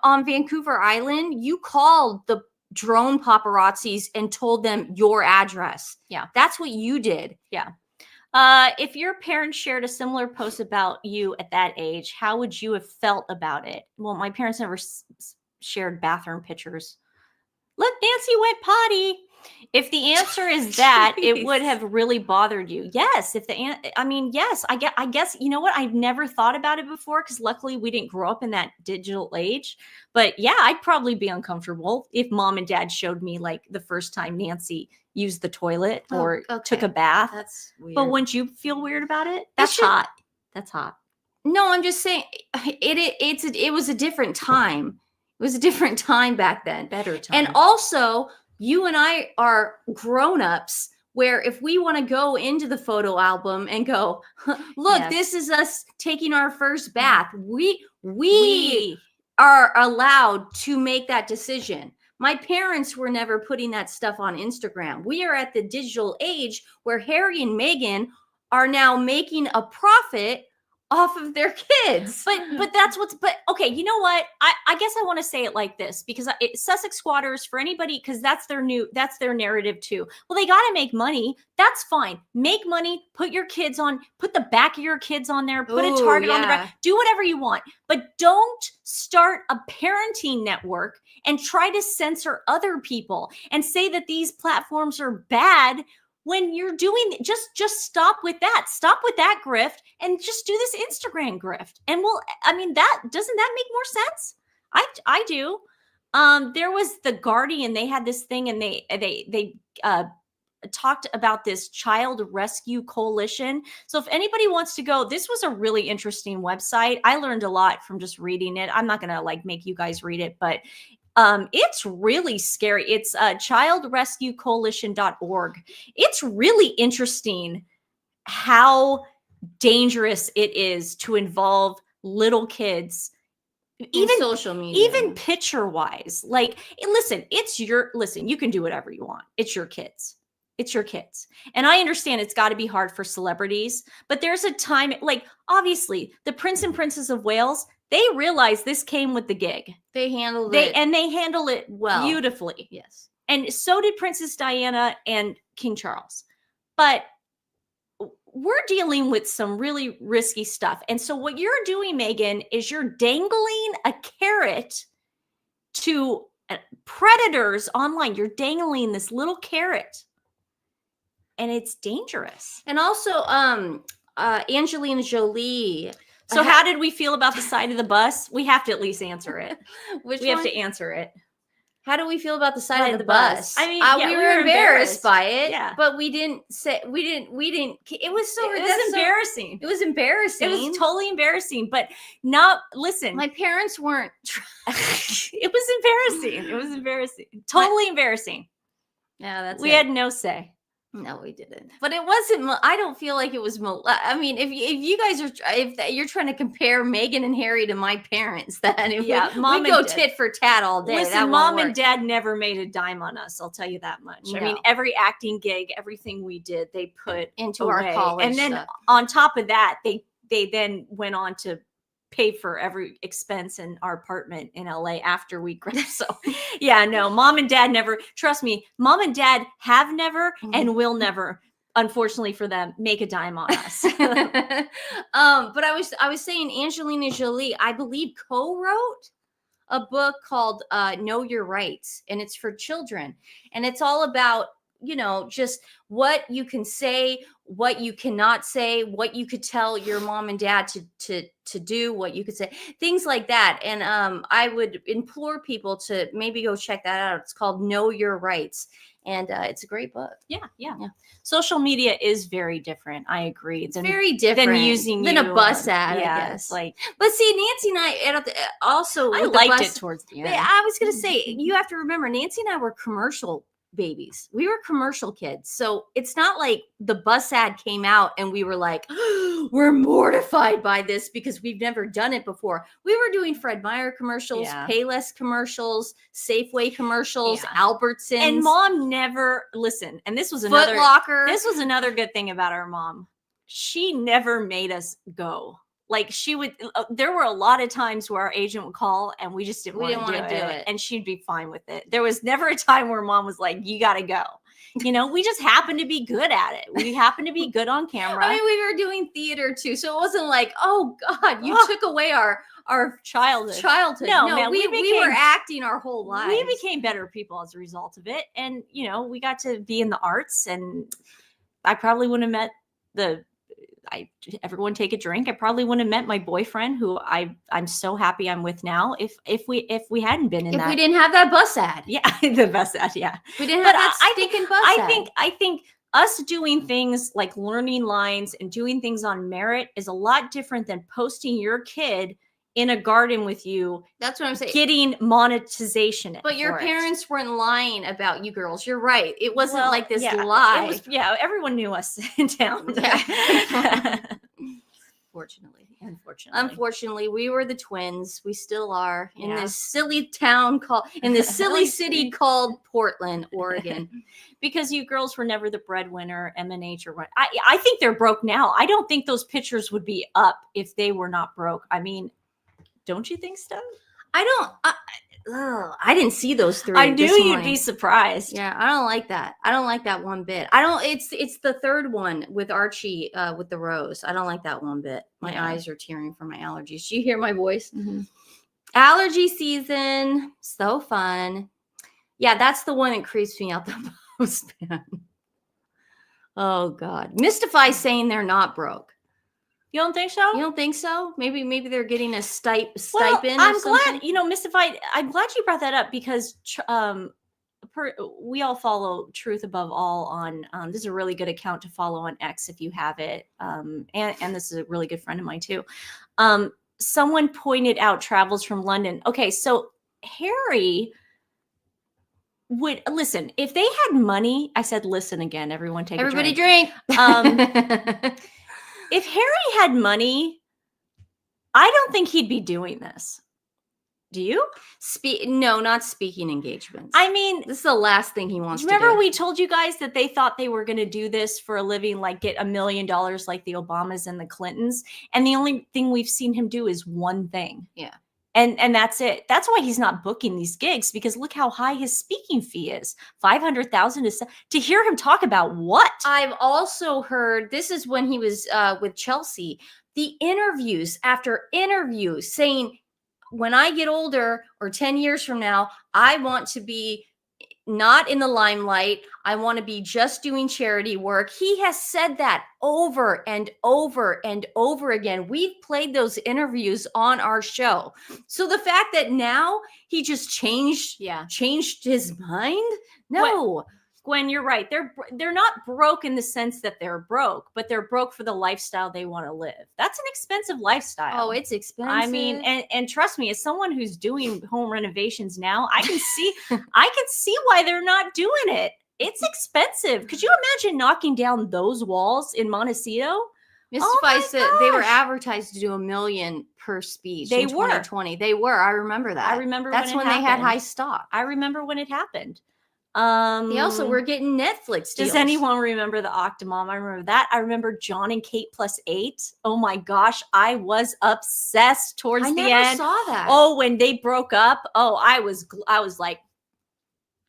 on Vancouver Island, you called the drone paparazzis and told them your address. Yeah. That's what you did. Yeah. If your parents shared a similar post about you at that age, how would you have felt about it? Well, my parents never shared bathroom pictures. Look, Nancy went potty. If the answer is that, it would have really bothered you. Yes. Yes. I guess, you know what? I've never thought about it before because luckily we didn't grow up in that digital age. But yeah, I'd probably be uncomfortable if mom and dad showed me like the first time Nancy used the toilet or took a bath. That's weird. But wouldn't you feel weird about it? That's hot. That's hot. No, I'm just saying it was a different time. It was a different time back then. Better time. And also, you and I are grown-ups where if we want to go into the photo album and go, look, this is us taking our first bath. We are allowed to make that decision. My parents were never putting that stuff on Instagram. We are at the digital age where Harry and Meghan are now making a profit off of their kids. But that's okay, you know what? I guess I want to say it like this because Sussex squatters, for anybody, because that's their narrative too. Well, they got to make money. That's fine. Make money, put the back of your kids on there, put a target on the back, do whatever you want. But don't start a parenting network and try to censor other people and say that these platforms are bad. When you're doing, just stop with that. Stop with that grift and just do this Instagram grift. And doesn't that make more sense? I do. There was the Guardian. They had this thing and they talked about this child rescue coalition. So if anybody wants to go, this was a really interesting website. I learned a lot from just reading it. I'm not going to make you guys read it, but it's really scary. It's childrescuecoalition.org. It's really interesting how dangerous it is to involve little kids, even social media, even picture wise. Listen, you can do whatever you want. It's your kids. It's your kids. And I understand it's got to be hard for celebrities, but there's a time, obviously the Prince and Princess of Wales, they realized this came with the gig. They handled it. And they handle it well, beautifully. Yes. And so did Princess Diana and King Charles. But we're dealing with some really risky stuff. And so what you're doing, Meghan, is you're dangling a carrot to predators online. You're dangling this little carrot. And it's dangerous. And also, Angelina Jolie. So how did we feel about the side of the bus? We have to at least answer it. We have to answer it. How do we feel about the side of the bus? I mean, we were embarrassed by it. Yeah. But we didn't. It was embarrassing. It was embarrassing. It was totally embarrassing. But listen. My parents weren't. It was embarrassing. It was embarrassing. Totally embarrassing. Yeah, we had no say. No, we didn't. But it wasn't. I don't feel like it was. I mean, if you guys are, if you're trying to compare Meghan and Harry to my parents, then we go tit for tat all day. Listen, mom and dad never made a dime on us. I'll tell you that much. No. I mean, every acting gig, everything we did, they put into our college, and then stuff. On top of that, they then went on to pay for every expense in our apartment in LA after we graduated. So yeah, no, mom and dad never, trust me, mom and dad have never and will never, unfortunately for them, make a dime on us. But I was saying Angelina Jolie, I believe, co-wrote a book called Know Your Rights, and it's for children. And it's all about, just what you can say, what you cannot say, what you could tell your mom and dad to do, what you could say, things like that. And I would implore people to maybe go check that out. It's called Know Your Rights. And it's a great book. Yeah. Social media is very different. I agree. It's very different than a bus ad, I guess. But see, Nancy and I also I liked it towards the end. I was going to say, you have to remember, Nancy and I were commercial babies. We were commercial kids. So it's not like the bus ad came out and we were like, we're mortified by this because we've never done it before. We were doing Fred Meyer commercials, Payless commercials, Safeway commercials, Albertsons. And mom never listened. And this was Foot Locker. This was another good thing about our mom. She never made us go. Like she would, there were a lot of times where our agent would call and we just didn't want to do it. And she'd be fine with it. There was never a time where mom was like, you got to go. We just happened to be good at it. We happened to be good on camera. I mean, we were doing theater too. So it wasn't like, oh God, you took away our childhood. No, man, we were acting our whole lives. We became better people as a result of it. And, we got to be in the arts, and I probably wouldn't have met everyone take a drink. I probably wouldn't have met my boyfriend, who I'm so happy I'm with now. If we hadn't been in that, we didn't have that bus ad. Yeah, the bus ad. Yeah, we didn't have that stinking bus ad. I think us doing things like learning lines and doing things on merit is a lot different than posting your kid in a garden with you. That's what I'm saying. Getting monetization. But your parents weren't lying about you girls. You're right. It wasn't like this lie. It was, everyone knew us in town. Unfortunately, we were the twins. We still are in this silly town in this silly city called Portland, Oregon. Because you girls were never the breadwinner, M&H or what. I think they're broke now. I don't think those pictures would be up if they were not broke. I mean, don't you think so? I didn't see those three. I knew you'd be surprised. Yeah, I don't like that. I don't like that one bit. It's the third one with Archie with the rose. I don't like that one bit. My eyes are tearing from my allergies. Do you hear my voice? Mm-hmm. Allergy season. So fun. Yeah, that's the one that creeps me out the most, man. Oh God. Mystify saying they're not broke. You don't think so? You don't think so? Maybe they're getting a stipend. I'm glad, Mystified. I'm glad you brought that up because we all follow Truth Above All on. This is a really good account to follow on X if you have it. And this is a really good friend of mine too. Someone pointed out travels from London. Okay, so Harry would listen if they had money. I said, listen again. Everyone take everybody a drink. If Harry had money, I don't think he'd be doing this. Do you? No, not speaking engagements. I mean, this is the last thing he wants to do. Remember we told you guys that they thought they were going to do this for a living, like get $1 million like the Obamas and the Clintons. And the only thing we've seen him do is one thing. Yeah. And that's it. That's why he's not booking these gigs, because look how high his speaking fee is. $500,000 to hear him talk about what? I've also heard, this is when he was with Chelsea, the interviews after interviews saying, when I get older or 10 years from now, I want to be not in the limelight. I want to be just doing charity work. He has said that over and over and over again. We've played those interviews on our show. So the fact that now he just changed his mind. No. Gwen, you're right. They're not broke in the sense that they're broke, but they're broke for the lifestyle they want to live. That's an expensive lifestyle. Oh, it's expensive. I mean, and trust me, as someone who's doing home renovations now, I can see why they're not doing it. It's expensive. Could you imagine knocking down those walls in Montecito? Mystify said they were advertised to do $1 million per speech in 2020. They were. I remember that. I remember that's when they had high stock. I remember when it happened. They also were getting Netflix deals. Does anyone remember the Octomom? I remember that. I remember John and Kate +8. Oh my gosh, I was obsessed towards the end. I never saw that. Oh, when they broke up. Oh, I was like,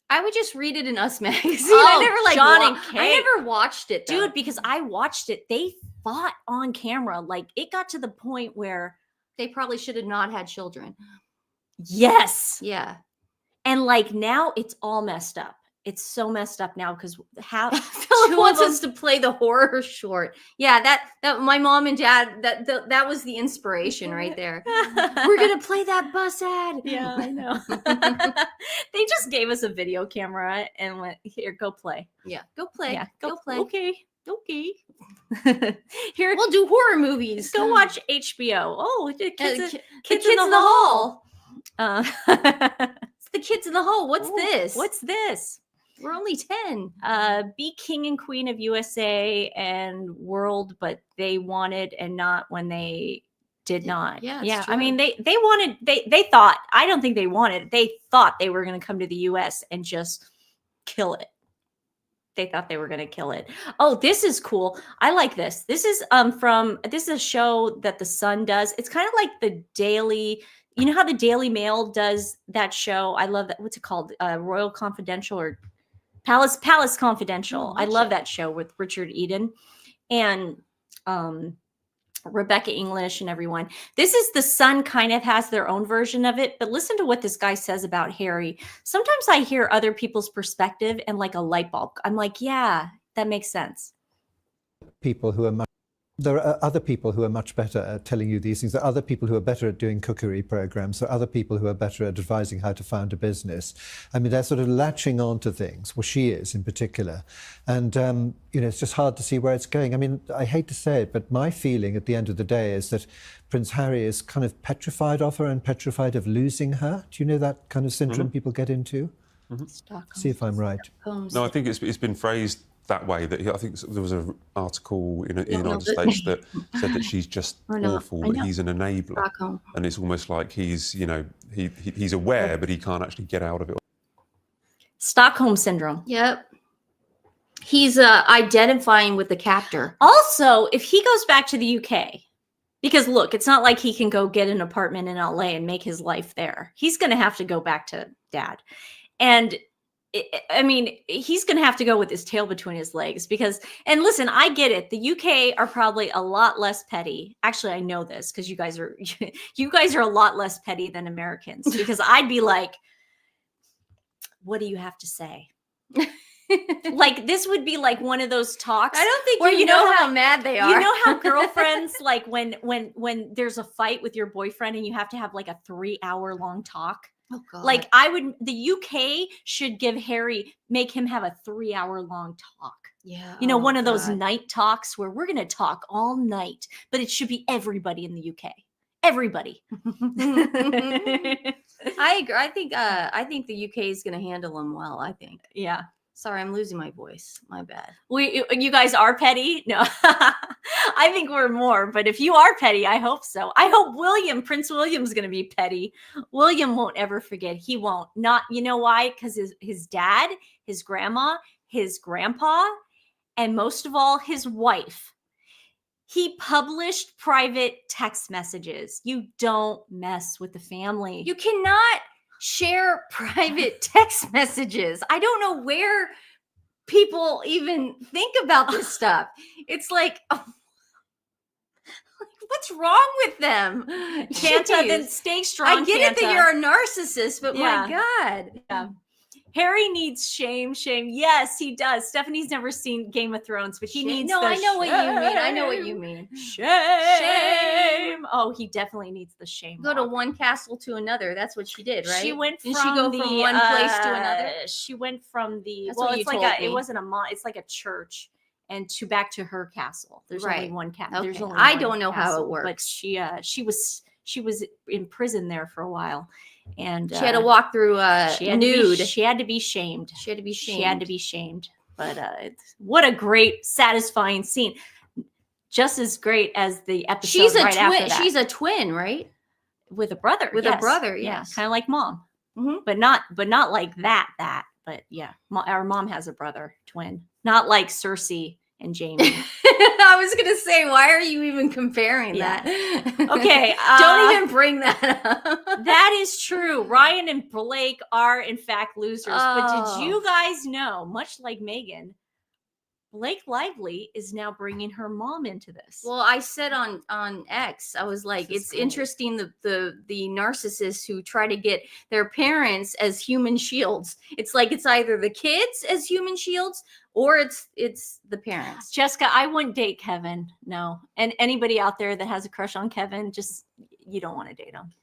I would just read it in Us magazine. Oh, John and Kate. I never watched it, though. Dude, because I watched it. They fought on camera. Like it got to the point where they probably should have not had children. Yes. Yeah. And like now it's all messed up. It's so messed up now because Philip wants us to play the horror short. Yeah, that my mom and dad, that was the inspiration right there. We're gonna play that bus ad. Yeah, I know. They just gave us a video camera and went, here, go play. Yeah, go play. Yeah, go play. Okay. Here, we'll do horror movies. Go watch HBO. Oh, the kids in the hall. It's the kids in the hall. What's this? What's this? We're only 10. Be king and queen of USA and world, but they wanted and not when they did not. Yeah. I mean, they wanted, they thought, I don't think they wanted, they thought they were going to come to the US and just kill it. They thought they were going to kill it. Oh, this is cool. I like this. This is this is a show that the Sun does. It's kind of like the Daily, you know how the Daily Mail does that show? I love that. What's it called? Royal Confidential or Palace Confidential. I love that show with Richard Eden and Rebecca English and everyone. This is the Sun kind of has their own version of it, but listen to what this guy says about Harry. Sometimes I hear other people's perspective and like a light bulb. I'm like, yeah, that makes sense. There are other people who are much better at telling you these things. There are other people who are better at doing cookery programs. There are other people who are better at advising how to found a business. I mean, they're sort of latching on to things. Well, she is in particular. And, it's just hard to see where it's going. I mean, I hate to say it, but my feeling at the end of the day is that Prince Harry is kind of petrified of her and petrified of losing her. Do you know that kind of syndrome people get into? See if I'm right. No, I think it's been phrased that way. That I think there was an article in the United States that said that she's just awful, that he's an enabler, and it's almost like he's he's aware, but he can't actually get out of it. Stockholm syndrome. Yep. He's identifying with the captor. Also, if he goes back to the UK, because look, it's not like he can go get an apartment in LA and make his life there. He's going to have to go back to dad. And I mean, he's going to have to go with his tail between his legs because, and listen, I get it. The UK are probably a lot less petty. Actually, I know this because you guys are a lot less petty than Americans, because I'd be like, what do you have to say? Like, this would be like one of those talks. I don't think where you know how mad they are. You know how girlfriends, like when there's a fight with your boyfriend and you have to have like a 3-hour long talk. Oh God. Like the UK should make him have a 3-hour long talk. Yeah. You know, one of those night talks where we're going to talk all night, but it should be everybody in the UK. Everybody. I agree. I think the UK is going to handle him well. I think. Yeah. Sorry, I'm losing my voice. My bad. You guys are petty? No, I think we're more. But if you are petty, I hope so. I hope Prince William's going to be petty. William won't ever forget. He won't. Not, you know why? Because his dad, his grandma, his grandpa, and most of all, his wife. He published private text messages. You don't mess with the family. You cannot share private text messages. I don't know where people even think about this stuff. It's like, what's wrong with them? Santa, then stay strong. I get it that you're a narcissist, but my God. Yeah. Harry needs shame. Yes, he does. Stephanie's never seen Game of Thrones, but he needs. No, I know what you mean. I know what you mean. Shame. Oh, he definitely needs the shame. Go to one castle to another. That's what she did, right? She went from from one place to another. She went from the. That's well, what it's you like told me. it wasn't a it's like a church, and back to her castle. There's only one castle. Okay. There's only I one don't know castle, how it works. but she was in prison there for a while. And she had to walk through nude. She had to be shamed. She had to be shamed. But what a great, satisfying scene. Just as great as the episode after that. She's a twin, right? With a brother. With a brother, yes. Yeah, kind of like mom. Mm-hmm. But not like that. But yeah, our mom has a brother, twin. Not like Cersei and Jamie. I was going to say, why are you even comparing that? Okay. Don't even bring that up. That is true. Ryan and Blake are, in fact, losers. But did you guys know, much like Meghan, Blake Lively is now bringing her mom into this. Well, I said on X, I was like, it's great. interesting the narcissists who try to get their parents as human shields. It's like it's either the kids as human shields or it's the parents. Jessica, I wouldn't date Kevin. No. And anybody out there that has a crush on Kevin, just you don't want to date him.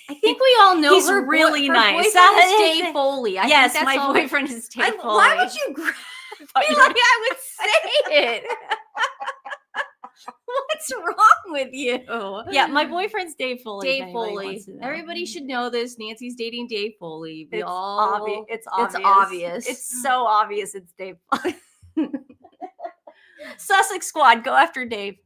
I think we all know he's really nice. Boyfriend is Dave Foley. Yes, my boyfriend is Dave Foley. Why would you grab me like I would say it? What's wrong with you? Yeah, my boyfriend's Dave Foley. Dave Foley. Everybody should know this. Nancy's dating Dave Foley. It's obvious. It's obvious. It's so obvious it's Dave Foley. Sussex Squad, go after Dave.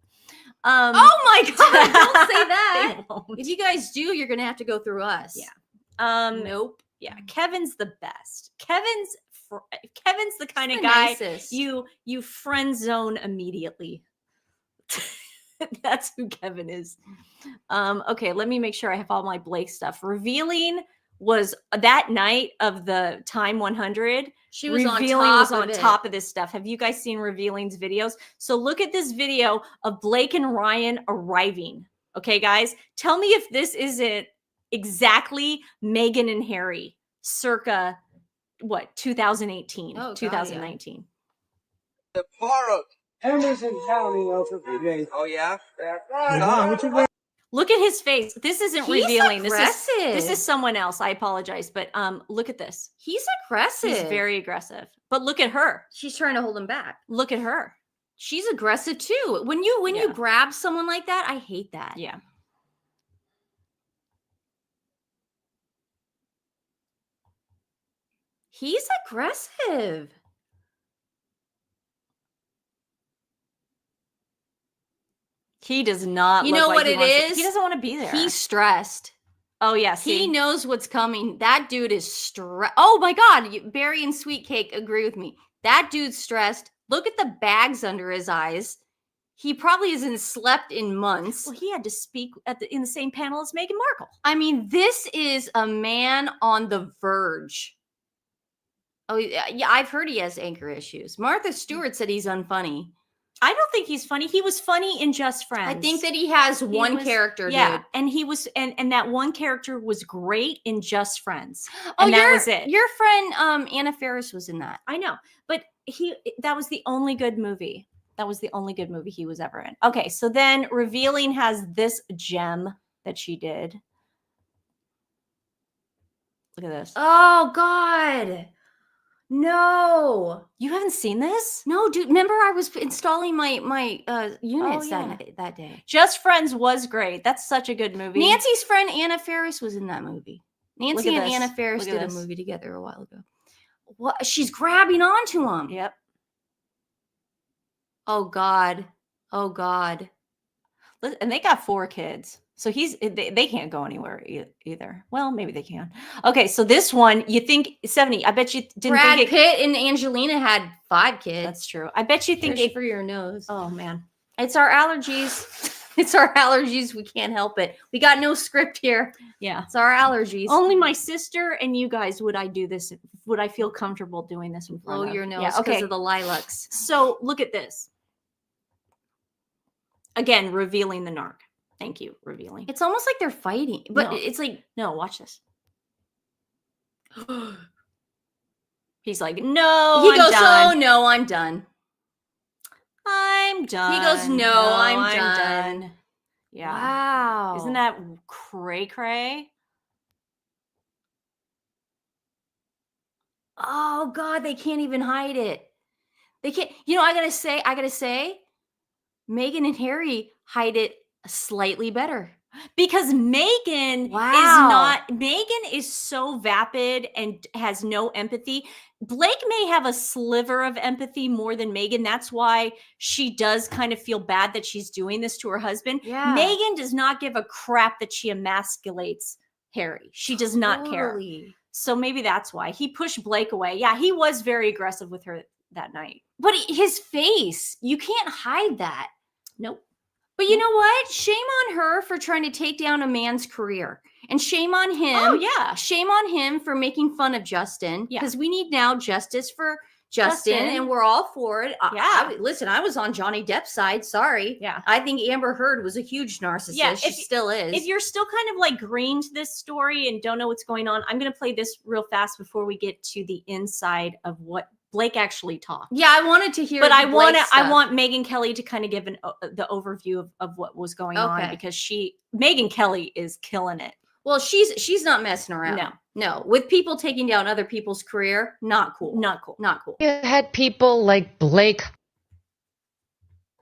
Oh my God, don't say that. If you guys do, you're going to have to go through us. Yeah. Nope. Yeah, Kevin's the best. Kevin's the kind of the guy nicest. you friend zone immediately. That's who Kevin is. Okay, let me make sure I have all my Blake stuff. Revealing was that night of the Time 100. She was Revealing was on top of this stuff. Have you guys seen Revealing's videos? So look at this video of Blake and Ryan arriving. Okay, guys, tell me if this isn't exactly Meghan and Harry circa what 2018, 2019. The park. Emerson County, oh yeah. Look at his face. This isn't He's Revealing. Aggressive. This is someone else. I apologize, but look at this. He's aggressive. He's very aggressive. But look at her. She's trying to hold him back. Look at her. She's aggressive too. When you grab someone like that, I hate that. Yeah. He's aggressive. He does not. You know what it is? He doesn't want to be there. He's stressed. Oh yes, he knows what's coming. That dude is stressed. Oh my God, Barry and Sweet Cake agree with me. That dude's stressed. Look at the bags under his eyes. He probably hasn't slept in months. Well, he had to speak in the same panel as Meghan Markle. I mean, this is a man on the verge. Oh yeah, I've heard he has anger issues. Martha Stewart said he's unfunny. I don't think he's funny. He was funny in Just Friends. I think that he has one character, yeah, dude. and he was, and that one character was great in Just Friends. Oh, and that was it. Your friend Anna Faris was in that. I know, but that was the only good movie. That was the only good movie he was ever in. Okay, so then Revealing has this gem that she did. Look at this. Oh God. No, you haven't seen this? No, dude. Remember, I was installing my units that day. Just Friends was great. That's such a good movie. Nancy's friend Anna Faris was in that movie. Nancy and Anna Faris did a this. movie together a while ago. What? She's grabbing onto him. Yep. Oh God. Oh God. And they got 4 kids. So they can't go anywhere either. Well, maybe they can. Okay, so this one, you think 70? I bet you didn't Brad think Pitt and Angelina had 5 kids. That's true. I bet you think it for your nose. Oh man, it's our allergies. It's our allergies. We can't help it. We got no script here. Yeah, it's our allergies. Only my sister and you guys would I do this? Would I feel comfortable doing this in front of? Your nose because of the lilacs. So look at this. Again, revealing the narc. Thank you, Revealing. It's almost like they're fighting, but it's like, no, watch this. He's like, no, he goes, oh no, I'm done. I'm done. He goes, no, I'm done. Yeah. Wow. Isn't that cray cray? Oh God, they can't even hide it. They can't, I gotta say, Meghan and Harry hide it slightly better because Meghan is so vapid and has no empathy. Blake may have a sliver of empathy more than Meghan. That's why she does kind of feel bad that she's doing this to her husband. Yeah. Meghan does not give a crap that she emasculates Harry. She does not care. So maybe that's why he pushed Blake away. Yeah, he was very aggressive with her that night. But his face, you can't hide that. Nope. But you know what? Shame on her for trying to take down a man's career. And shame on him. Oh, yeah. Shame on him for making fun of Justin. Because we need now justice for Justin, and we're all for it. Yeah. Listen, I was on Johnny Depp's side. Sorry. Yeah. I think Amber Heard was a huge narcissist. Yeah, she still is. If you're still kind of like green to this story and don't know what's going on, I'm going to play this real fast before we get to the inside of what Blake actually talked. Yeah, I wanted to hear. But I want Meghan Kelly to kind of give the overview of what was going on, because Meghan Kelly is killing it. Well, she's not messing around. No. With people taking down other people's career, not cool. Not cool. Not cool. You had people like Blake.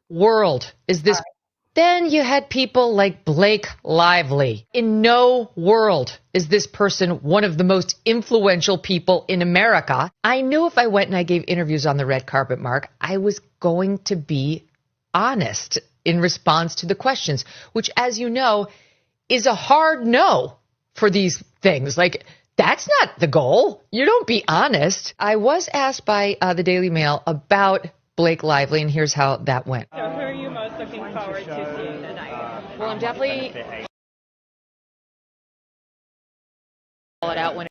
World is this. Then you had people like Blake Lively. In no world is this person one of the most influential people in America. I knew if I went and I gave interviews on the red carpet, Mark, I was going to be honest in response to the questions, which, as you know, is a hard no for these things. Like, that's not the goal. You don't be honest. I was asked by the Daily Mail about Blake Lively, and here's how that went. So who are you most looking forward to seeing tonight? Well, I'm definitely call it out when.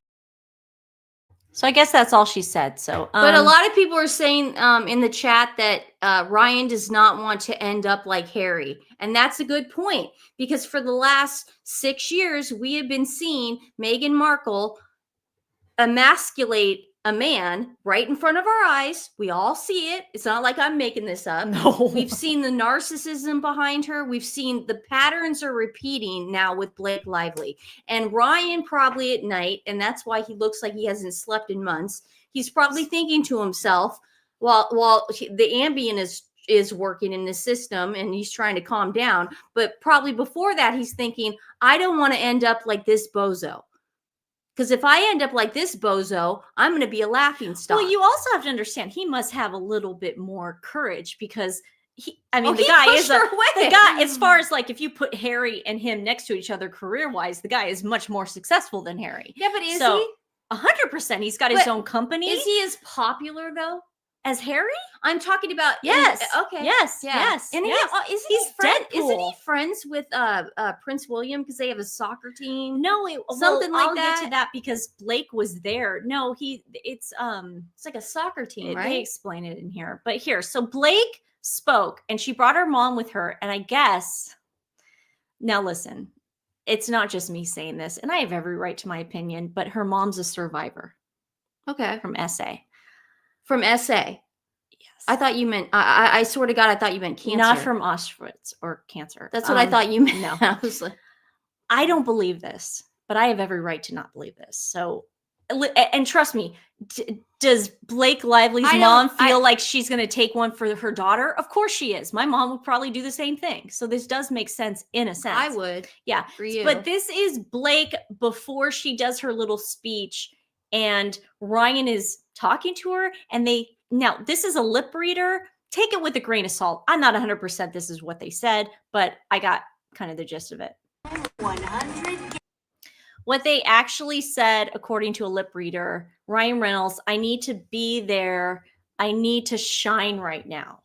So I guess that's all she said. So, but a lot of people are saying in the chat that Ryan does not want to end up like Harry, and that's a good point, because for the last 6 years we have been seeing Meghan Markle emasculate a man right in front of our eyes. We all see it. It's not like I'm making this up. No. We've seen the narcissism behind her. We've seen the patterns are repeating now with Blake Lively. And Ryan probably at night, and that's why he looks like he hasn't slept in months, he's probably thinking to himself while the Ambien is working in the system and he's trying to calm down. But probably before that, he's thinking, I don't want to end up like this bozo. Because if I end up like this bozo, I'm going to be a laughing stock. Well, you also have to understand he must have a little bit more courage, because the guy, as far as like if you put Harry and him next to each other career wise, the guy is much more successful than Harry. Yeah, but is he? 100%. He's got his own company. Is he as popular though as Harry? I'm talking about. Yes. Okay. Yes. Yeah. Yes. And he's isn't he friends with Prince William, because they have a soccer team? No, I'll get to that because Blake was there. No, it's like a soccer team, right? They explain it in here. But here, so Blake spoke and she brought her mom with her, and I guess now listen, it's not just me saying this, and I have every right to my opinion, but her mom's a survivor. Okay. From SA. From SA. Yes. I thought you meant, I swear to God, I thought you meant cancer. Not from Auschwitz or cancer. That's what I thought you meant. No. I was like, I don't believe this, but I have every right to not believe this. So, and trust me, does Blake Lively's mom feel like she's going to take one for her daughter? Of course she is. My mom would probably do the same thing. So this does make sense in a sense. I would. Yeah. For you. But this is Blake before she does her little speech, and Ryan is talking to her, and now this is a lip reader. Take it with a grain of salt. I'm not 100% this is what they said, but I got kind of the gist of it. 100. What they actually said, according to a lip reader, Ryan Reynolds, I need to be there. I need to shine right now.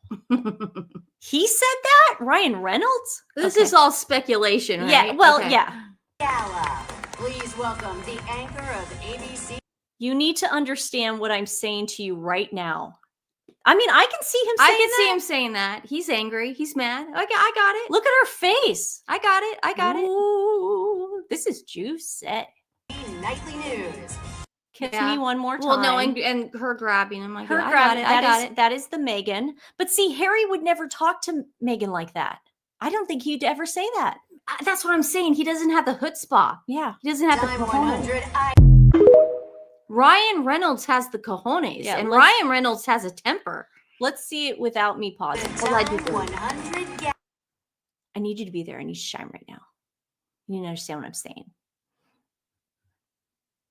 He said that? Ryan Reynolds? This is all speculation, right? Yeah, well, yeah. Gala, please welcome the anchor of ABC. You need to understand what I'm saying to you right now. I mean, I can see him saying that. I can see him saying that. He's angry. He's mad. I got it. Look at her face. I got it. Ooh, this is juicy. Nightly news. Kiss me one more time. Well, no, and her grabbing him. Like, her grabbing. I got it. That is the Meghan. But see, Harry would never talk to Meghan like that. I don't think he'd ever say that. That's what I'm saying. He doesn't have the chutzpah. Yeah. He doesn't have the cojones. Ryan Reynolds has the cojones, and Ryan Reynolds has a temper. Let's see it without me pausing. I need you to be there. I need you to shine right now. You need to understand what I'm saying.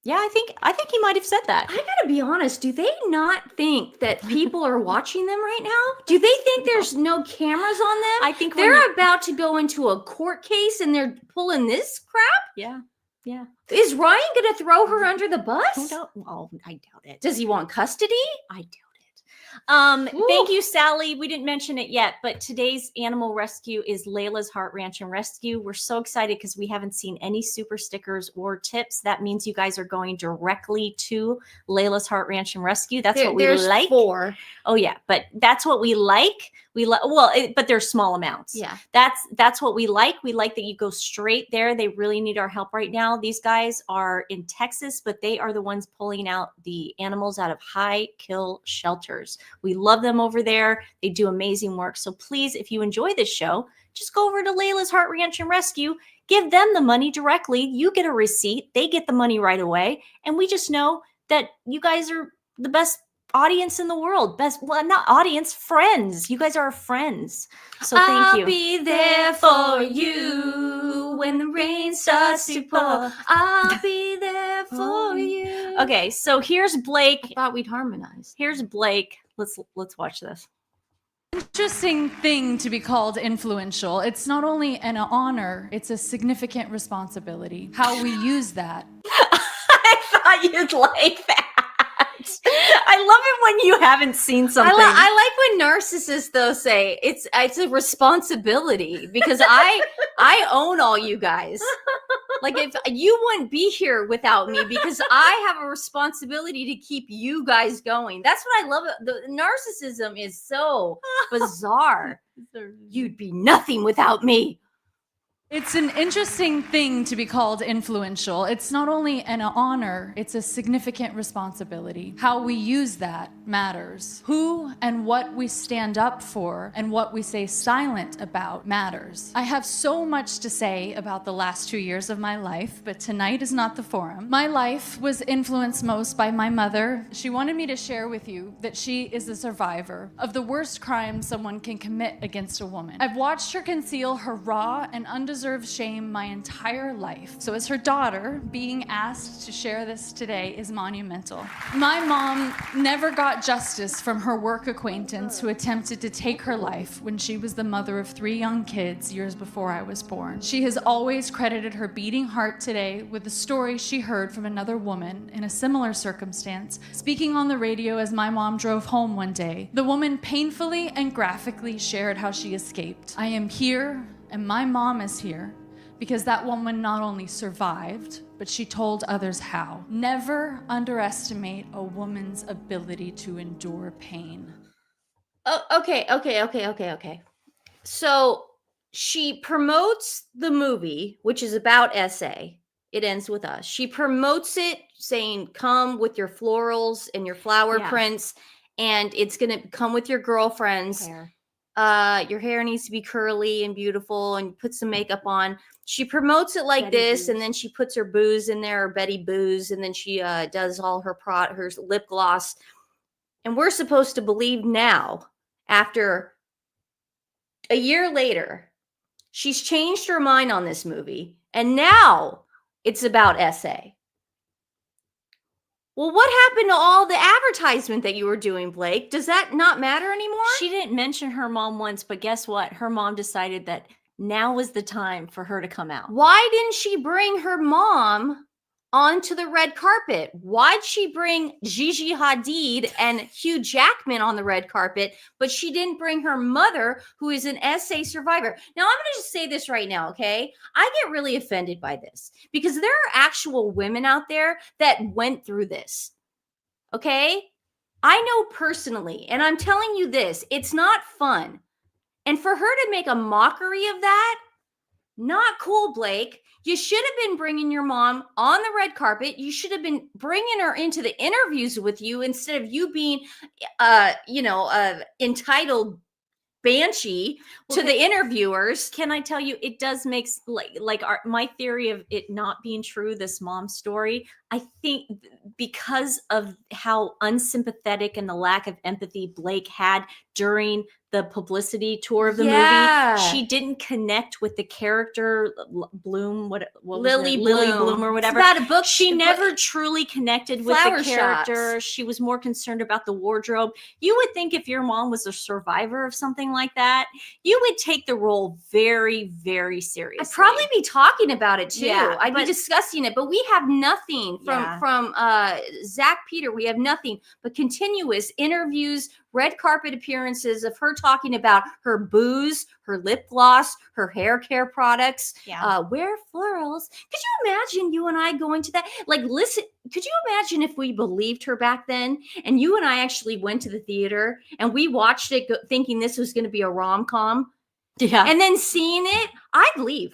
Yeah, I think he might have said that. I gotta be honest. Do they not think that people are watching them right now? Do they think there's no cameras on them? I think they're about to go into a court case and they're pulling this crap. Yeah. Yeah. Is Ryan going to throw her under the bus? Well, I doubt it. Does he want custody? I doubt it. Thank you, Sally. We didn't mention it yet, but today's animal rescue is Layla's Heart Ranch and Rescue. We're so excited because we haven't seen any super stickers or tips. That means you guys are going directly to Layla's Heart Ranch and Rescue. That's what we like. 4. Oh yeah, but that's what we like. But there's small amounts. Yeah. That's what we like. We like that you go straight there. They really need our help right now. These guys are in Texas, but they are the ones pulling out the animals out of high kill shelters. We love them over there. They do amazing work. So please, if you enjoy this show, just go over to Layla's Heart Ranch and Rescue. Give them the money directly. You get a receipt. They get the money right away. And we just know that you guys are the best audience in the world. Not audience, friends. You guys are our friends. So thank you. I'll be there for you when the rain starts to pour. I'll be there for you. Okay, so here's Blake. I thought we'd harmonize. Here's Blake. Let's watch this. Interesting thing to be called influential. It's not only an honor, it's a significant responsibility. How we use that. I thought you'd like that. I love it when you haven't seen something. I like when narcissists though say it's a responsibility because I own all you guys. Like if you wouldn't be here without me because I have a responsibility to keep you guys going. That's what I love. The narcissism is so bizarre. You'd be nothing without me. It's an interesting thing to be called influential. It's not only an honor, it's a significant responsibility. How we use that matters. Who and what we stand up for and what we stay silent about matters. I have so much to say about the last 2 years of my life, but tonight is not the forum. My life was influenced most by my mother. She wanted me to share with you that she is a survivor of the worst crime someone can commit against a woman. I've watched her conceal her raw and undeserved shame my entire life. So as her daughter, being asked to share this today is monumental. My mom never got justice from her work acquaintance who attempted to take her life when she was the mother of 3 young kids years before I was born. She has always credited her beating heart today with the story she heard from another woman in a similar circumstance, speaking on the radio as my mom drove home one day. The woman painfully and graphically shared how she escaped. I am here and my mom is here because that woman not only survived, but she told others how. Never underestimate a woman's ability to endure pain. Oh, okay. So she promotes the movie, which is about SA. It ends with us. She promotes it saying, come with your florals and your flower prints, and it's going to come with your girlfriends. Your hair needs to be curly and beautiful and put some makeup on. She promotes it like this, and then she puts her booze in there, or Betty Booze, and then she does all her lip gloss. And we're supposed to believe now, after a year later, she's changed her mind on this movie, and now it's about SA. Well, what happened to all the advertisement that you were doing, Blake? Does that not matter anymore? She didn't mention her mom once, but guess what? Her mom decided that now was the time for her to come out. Why didn't she bring her mom onto the red carpet? Why'd she bring Gigi Hadid and Hugh Jackman on the red carpet, but she didn't bring her mother, who is an SA survivor? Now, I'm going to just say this right now, okay? I get really offended by this because there are actual women out there that went through this, okay? I know personally, and I'm telling you this, it's not fun. And for her to make a mockery of that, not cool, Blake. You should have been bringing your mom on the red carpet. You should have been bringing her into the interviews with you instead of you being, entitled banshee to the interviewers. Can I tell you, it does make my theory of it not being true, this mom story, I think because of how unsympathetic and the lack of empathy Blake had during the publicity tour of the movie. She didn't connect with the character Bloom, what was Lily Bloom or whatever. It's about a book. She never truly connected with the character. She was more concerned about the wardrobe. You would think if your mom was a survivor of something like that, you would take the role very, very seriously. I'd probably be talking about it too. Yeah, I'd be discussing it, but we have nothing from Zach Peter. We have nothing but continuous interviews, red carpet appearances of her talking about her booze, her lip gloss, her hair care products, wear florals. Could you imagine you and I going to that? Like, listen, could you imagine if we believed her back then and you and I actually went to the theater and we watched it thinking this was going to be a rom-com? Yeah. And then seeing it, I'd leave.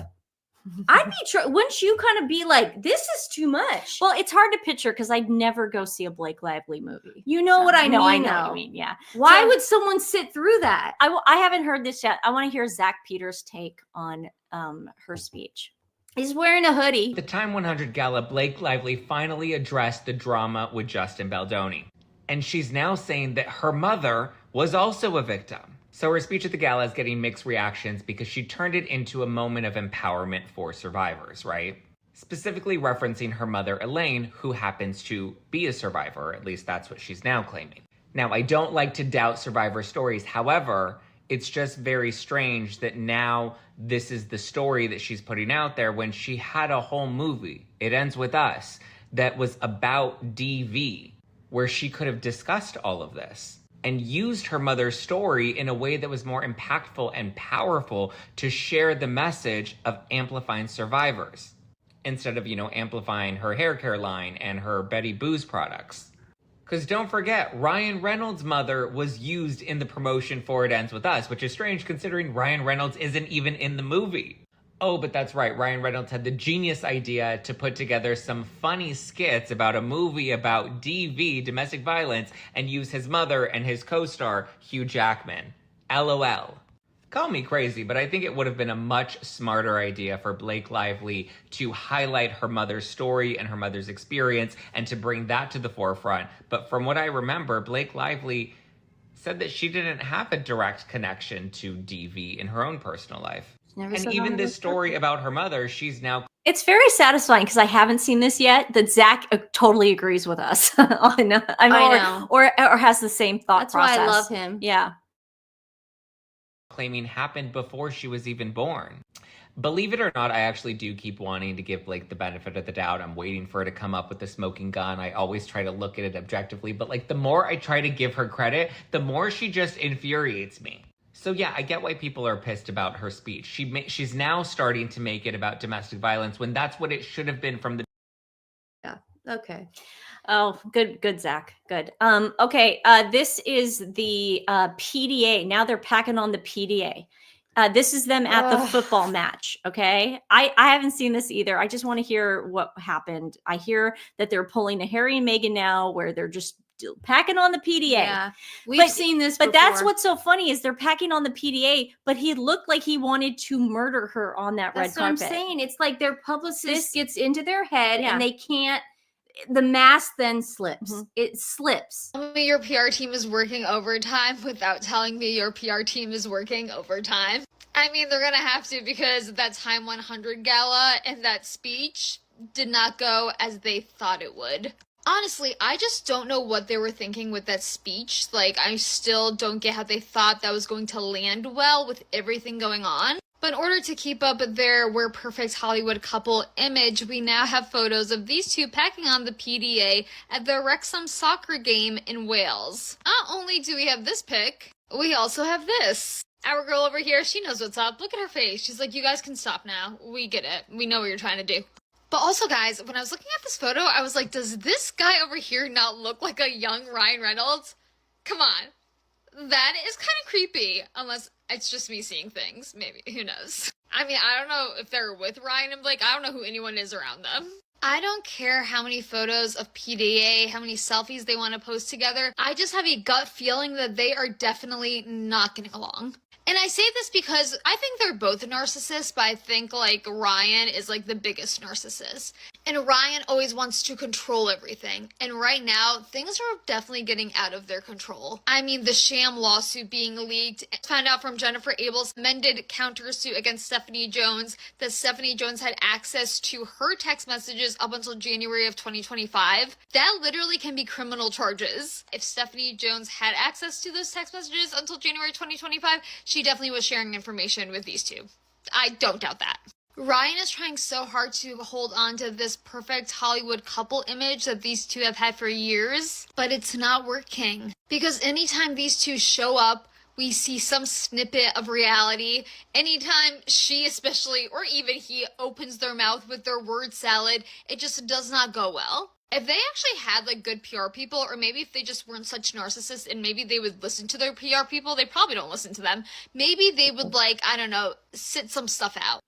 I'd be, wouldn't you kind of be like, this is too much? Well, it's hard to picture because I'd never go see a Blake Lively movie. You know what I mean? I know what you mean, yeah. Why would someone sit through that? I haven't heard this yet. I want to hear Zach Peters' take on her speech. He's wearing a hoodie. The Time 100 Gala, Blake Lively finally addressed the drama with Justin Baldoni. And she's now saying that her mother was also a victim. So her speech at the gala is getting mixed reactions because she turned it into a moment of empowerment for survivors, right? Specifically referencing her mother, Elaine, who happens to be a survivor, or at least that's what she's now claiming. Now, I don't like to doubt survivor stories. However, it's just very strange that now this is the story that she's putting out there when she had a whole movie, It Ends With Us, that was about DV, where she could have discussed all of this and used her mother's story in a way that was more impactful and powerful to share the message of amplifying survivors instead of, amplifying her hair care line and her Betty Booze products. Because don't forget, Ryan Reynolds' mother was used in the promotion for It Ends With Us, which is strange considering Ryan Reynolds isn't even in the movie. Oh, but that's right. Ryan Reynolds had the genius idea to put together some funny skits about a movie about DV, domestic violence, and use his mother and his co-star, Hugh Jackman. LOL. Call me crazy, but I think it would have been a much smarter idea for Blake Lively to highlight her mother's story and her mother's experience and to bring that to the forefront. But from what I remember, Blake Lively said that she didn't have a direct connection to DV in her own personal life. And even this story about her mother, she's now... It's very satisfying because I haven't seen this yet, that Zach totally agrees with us. I know. Or has the same thought process. That's why I love him. Yeah. Claiming happened before she was even born. Believe it or not, I actually do keep wanting to give Blake the benefit of the doubt. I'm waiting for her to come up with the smoking gun. I always try to look at it objectively, but the more I try to give her credit, the more she just infuriates me. So yeah, I get why people are pissed about her speech. She's now starting to make it about domestic violence when that's what it should have been from the... Yeah, okay. Oh, good, Zach. Good. Okay, this is the PDA. Now they're packing on the PDA. This is them at the football match, okay? I haven't seen this either. I just want to hear what happened. I hear that they're pulling a Harry and Meghan now where they're just packing on the PDA. Yeah, we've seen this before. But that's what's so funny is they're packing on the PDA, but he looked like he wanted to murder her on that red carpet. That's what I'm saying. It's like their publicist gets into their head and they can't, the mask then slips. Mm-hmm. It slips. Tell me your PR team is working overtime without telling me your PR team is working overtime. I mean, they're going to have to because that Time 100 Gala and that speech did not go as they thought it would. Honestly, I just don't know what they were thinking with that speech. I still don't get how they thought that was going to land well with everything going on. But in order to keep up their We're Perfect Hollywood couple image, we now have photos of these two packing on the PDA at the Wrexham soccer game in Wales. Not only do we have this pic, we also have this. Our girl over here, she knows what's up. Look at her face. She's like, you guys can stop now. We get it. We know what you're trying to do. But also, guys, when I was looking at this photo, I was like, does this guy over here not look like a young Ryan Reynolds? Come on. That is kind of creepy. Unless it's just me seeing things. Maybe. Who knows? I mean, I don't know if they're with Ryan and Blake. I don't know who anyone is around them. I don't care how many photos of PDA, how many selfies they want to post together. I just have a gut feeling that they are definitely not getting along. And I say this because I think they're both narcissists, but I think like Ryan is like the biggest narcissist. And Ryan always wants to control everything. And right now, things are definitely getting out of their control. I mean, the sham lawsuit being leaked. Found out from Jennifer Abel's amended countersuit against Stephanie Jones that Stephanie Jones had access to her text messages up until January of 2025. That literally can be criminal charges. If Stephanie Jones had access to those text messages until January 2025, she definitely was sharing information with these two. I don't doubt that. Ryan is trying so hard to hold on to this perfect Hollywood couple image that these two have had for years, but it's not working. Because anytime these two show up, we see some snippet of reality. Anytime she especially, or even he, opens their mouth with their word salad, it just does not go well. If they actually had like good PR people, or maybe if they just weren't such narcissists and maybe they would listen to their PR people, they probably don't listen to them. Maybe they would like, I don't know, sit some stuff out.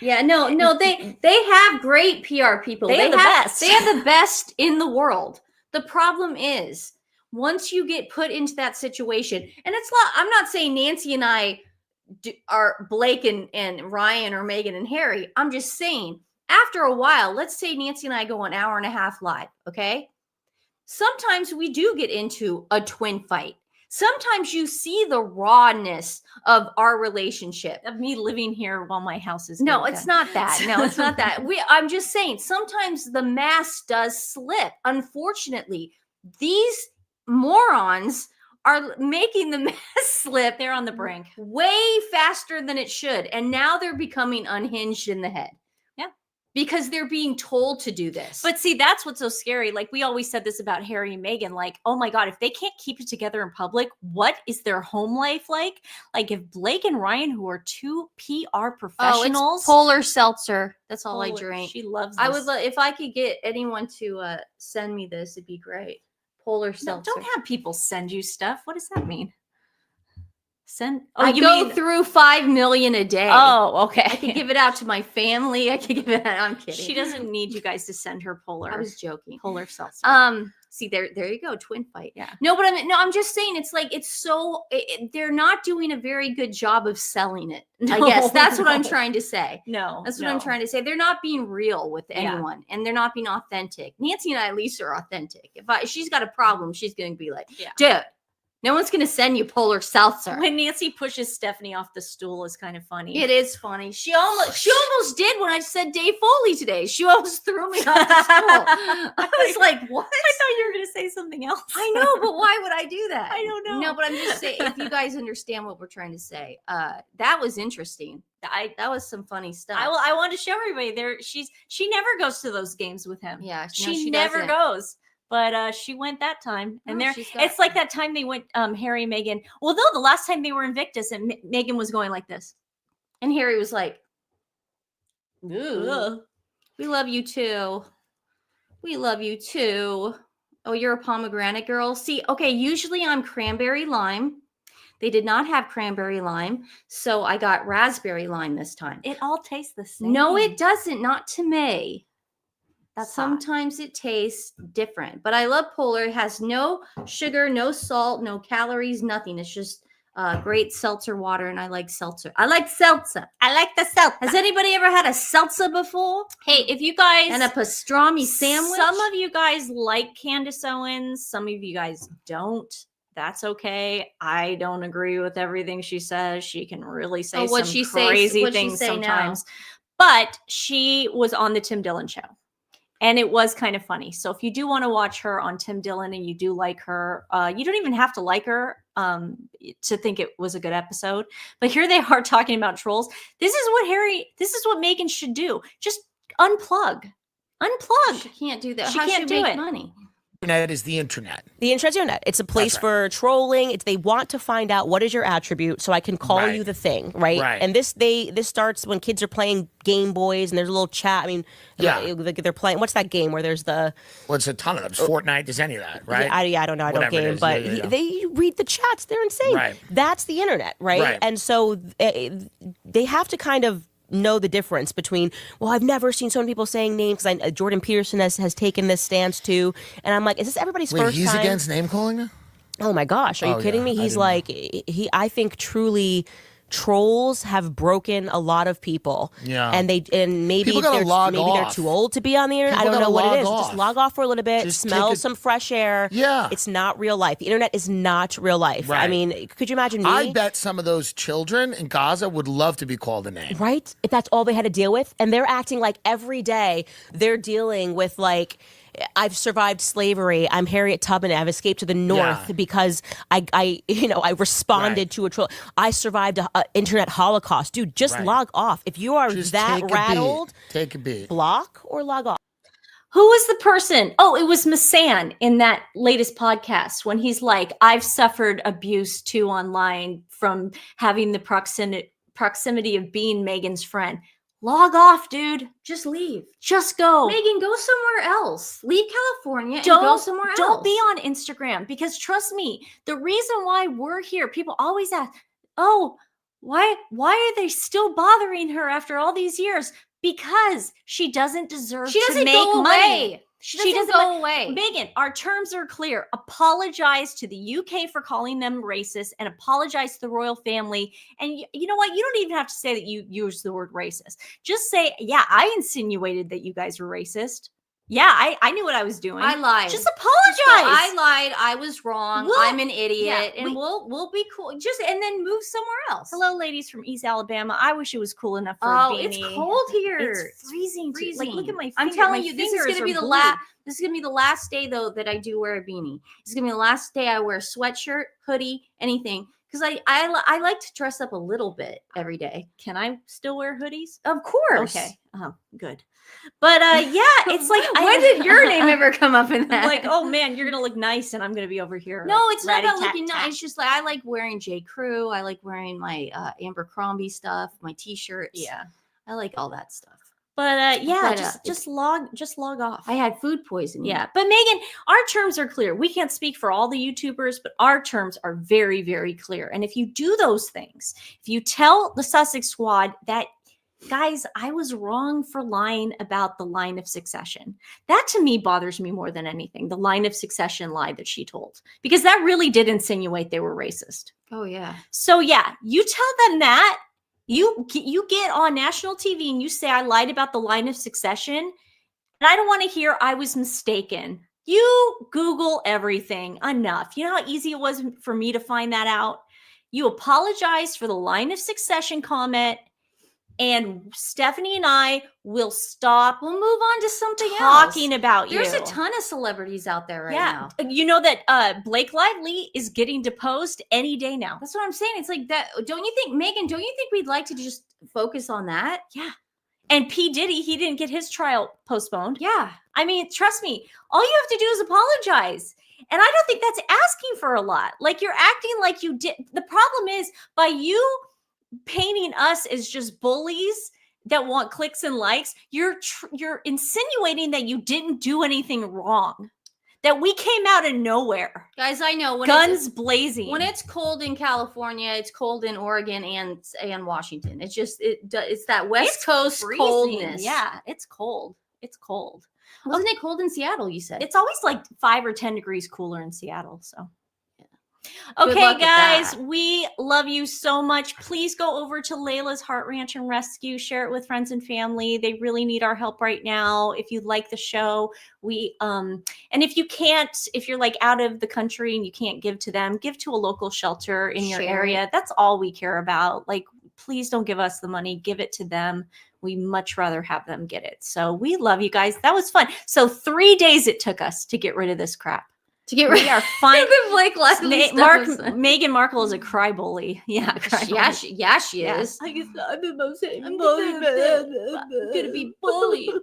Yeah, no, they have great PR people. They have the best. They have the best in the world. The problem is once you get put into that situation, and I'm not saying Nancy and I are Blake and Ryan or Meghan and Harry. I'm just saying, after a while, let's say Nancy and I go an hour and a half live, okay? Sometimes we do get into a twin fight. Sometimes you see the rawness of our relationship. Of me living here while my house is No, it's not that. No, it's not that. I'm just saying, sometimes the mask does slip. Unfortunately, these morons are making the mask slip. They're on the brink way faster than it should. And now they're becoming unhinged in the head. Because they're being told to do this. But see, that's what's so scary. Like we always said this about Harry and Meghan, like, oh my God, if they can't keep it together in public, what is their home life like? Like if Blake and Ryan, who are two PR professionals. Oh, it's polar seltzer. That's all I drink. She loves this. I would if I could get anyone to send me this, it'd be great. Polar seltzer. Don't have people send you stuff. What does that mean? I go through 5 million a day. Oh, okay. I could give it out to my family. I could give it out. I'm kidding. She doesn't need you guys to send her polar. I was joking. Polar seltzer. See, there you go. Twin fight. Yeah. No, but I'm just saying it's like, it's so, they're not doing a very good job of selling it. I guess that's what I'm trying to say. That's what I'm trying to say. They're not being real with anyone and they're not being authentic. Nancy and I at least are authentic. If she's got a problem, she's going to be like, dude, no one's going to send you polar seltzer. When Nancy pushes Stephanie off the stool is kind of funny. It is funny. She almost did when I said Dave Foley today. She almost threw me off the stool. I was like, what? I thought you were going to say something else. I know, but why would I do that? I don't know. No, but I'm just saying, if you guys understand what we're trying to say, that was interesting. That was some funny stuff. I want to show everybody there. She never goes to those games with him. Yeah, she never goes. But she went that time, and it's like that time they went, Harry and Meghan. Well, though the last time they were Invictus, and Meghan was going like this, and Harry was like, "Ooh, we love you too. We love you too." Oh, you're a pomegranate girl. See, okay, usually I'm cranberry lime. They did not have cranberry lime, so I got raspberry lime this time. It all tastes the same. No, it doesn't. Not to me. That's sometimes it tastes different, but I love polar. It has no sugar, no salt, no calories, nothing. It's just great seltzer water, and I like seltzer. I like seltzer. I like the seltzer. Has anybody ever had a seltzer before? Hey, if you guys and a pastrami sandwich. Some of you guys like Candace Owens. Some of you guys don't. That's okay. I don't agree with everything she says. She can really say some crazy things sometimes. But she was on the Tim Dillon show. And it was kind of funny. So if you do want to watch her on Tim Dillon and you do like her, you don't even have to like her to think it was a good episode. But here they are talking about trolls. This is what Meghan should do. Just unplug. She can't do that. She can't do it. Money. Internet is the internet. The internet's the internet. It's a place for trolling. They want to find out what is your attribute so I can call you the thing, right? And this starts when kids are playing Game Boys and there's a little chat. I mean, they're playing. What's that game where there's the? Well, it's a ton of them. Fortnite, is any of that, right? I don't know. I don't game, but they read the chats. They're insane. Right. That's the internet, right? And so they have to kind of know the difference between, well, I've never seen so many people saying names, because Jordan Peterson has taken this stance too, and I'm like, is this everybody's first time? He's against name calling now? Oh my gosh, are you kidding me? He's like, I think truly trolls have broken a lot of people. Yeah. And maybe they're too old to be on the internet. I don't know what it is. Just log off for a little bit, smell some fresh air. Yeah. It's not real life. The internet is not real life. Right. I mean, could you imagine me? I bet some of those children in Gaza would love to be called a name. Right? If that's all they had to deal with. And they're acting like every day they're dealing with like, I've survived slavery. I'm Harriet Tubman. I've escaped to the north because I responded to a troll. I survived an internet holocaust. Dude, just log off. If you are that rattled, take a beat. Block or log off. Who was the person? Oh, it was Meghan in that latest podcast when he's like, I've suffered abuse too online from having the proximity of being Meghan's friend. Log off, dude. Just leave. Just go. Meghan, go somewhere else. Leave California and go somewhere else. Don't be on Instagram because trust me, the reason why we're here, people always ask, oh, why are they still bothering her after all these years? Because she doesn't deserve to make money. She doesn't go away. Meghan, our terms are clear. Apologize to the UK for calling them racist and apologize to the royal family. And you know what? You don't even have to say that you use the word racist. Just say, yeah, I insinuated that you guys were racist. Yeah, I knew what I was doing. I lied. Just apologize. I lied. I was wrong. I'm an idiot. And we'll be cool. And then move somewhere else. Hello, ladies from East Alabama. I wish it was cool enough for a beanie. It's cold here. It's freezing. Like, look at my finger. I'm telling you, this is going to be the last. This is going to be the last day, though, that I do wear a beanie. This is going to be the last day I wear a sweatshirt, hoodie, anything. Because I like to dress up a little bit every day. Can I still wear hoodies? Of course. Okay. Good. But yeah, it's like when did your name ever come up in that? Like, oh man, you're gonna look nice, and I'm gonna be over here. No, it's not about looking nice. It's just like I like wearing J. Crew. I like wearing my Abercrombie stuff, my T-shirts. Yeah, I like all that stuff. But just log off. I had food poisoning. Yeah, but Meghan, our terms are clear. We can't speak for all the YouTubers, but our terms are very, very clear. And if you do those things, if you tell the Sussex Squad that, guys, I was wrong for lying about the line of succession. That to me bothers me more than anything. The line of succession lie that she told, because that really did insinuate they were racist. Oh yeah. So yeah, you tell them that. You get on national TV and you say I lied about the line of succession, and I don't want to hear I was mistaken. You Google everything enough. You know how easy it was for me to find that out? You apologize for the line of succession comment, and Stephanie and I will stop. We'll move on to something talking about you. There's a ton of celebrities out there right now. You know that Blake Lively is getting deposed any day now. That's what I'm saying. It's like that. Don't you think, Meghan, don't you think we'd like to just focus on that? Yeah. And P. Diddy, he didn't get his trial postponed. Yeah. I mean, trust me, all you have to do is apologize. And I don't think that's asking for a lot. Like, you're acting like you did. The problem is, by you painting us as just bullies that want clicks and likes, you're insinuating that you didn't do anything wrong, that we came out of nowhere. Guys, I know, when guns blazing. When it's cold in California, it's cold in Oregon and Washington. It's just it's that West Coast freezing. Coldness. Yeah, it's cold. It's cold. Wasn't it cold in Seattle? You said it's always like 5 or 10 degrees cooler in Seattle. So. Okay, guys, we love you so much. Please go over to Layla's Heart Ranch and Rescue. Share it with friends and family. They really need our help right now. If you like the show, and if you can't, if you're like out of the country and you can't give to them, give to a local shelter in your area. That's all we care about. Like, please don't give us the money. Give it to them. We much rather have them get it. So we love you guys. That was fun. So 3 days it took us to get rid of this crap. We are fine. Blake Lively Meghan Markle is a cry bully. Yeah, she is. I'm gonna be bullied.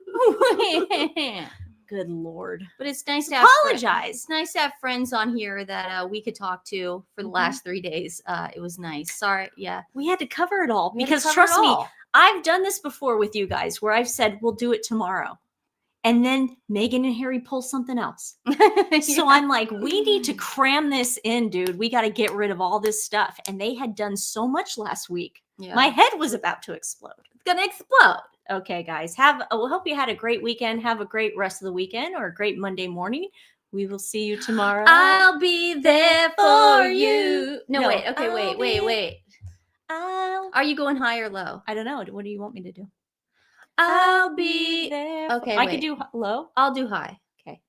Good Lord. But it's nice to apologize. It's nice to have friends on here that we could talk to for the last 3 days. It was nice. Sorry. Yeah. We had to cover it all because trust me, I've done this before with you guys where I've said, we'll do it tomorrow. And then Meghan and Harry pull something else. So I'm like, we need to cram this in, dude. We got to get rid of all this stuff. And they had done so much last week. Yeah. My head was about to explode. It's going to explode. Okay, guys. We hope you had a great weekend. Have a great rest of the weekend or a great Monday morning. We will see you tomorrow. I'll be there for you. No, wait. Okay, wait. Are you going high or low? I don't know. What do you want me to do? I'll be there. Okay, I could do low. I'll do high. Okay.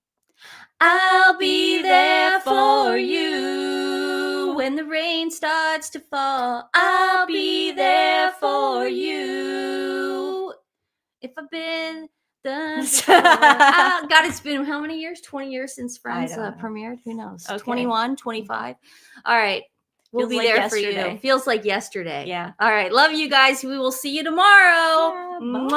I'll be there for you when the rain starts to fall. I'll be there for you. If I've been done before. God, it's been how many years? 20 years since Friends premiered? Who knows? Okay. 21, 25. All right. We'll be there for you. Feels like yesterday. Yeah. All right. Love you guys. We will see you tomorrow. Yeah, Mwah.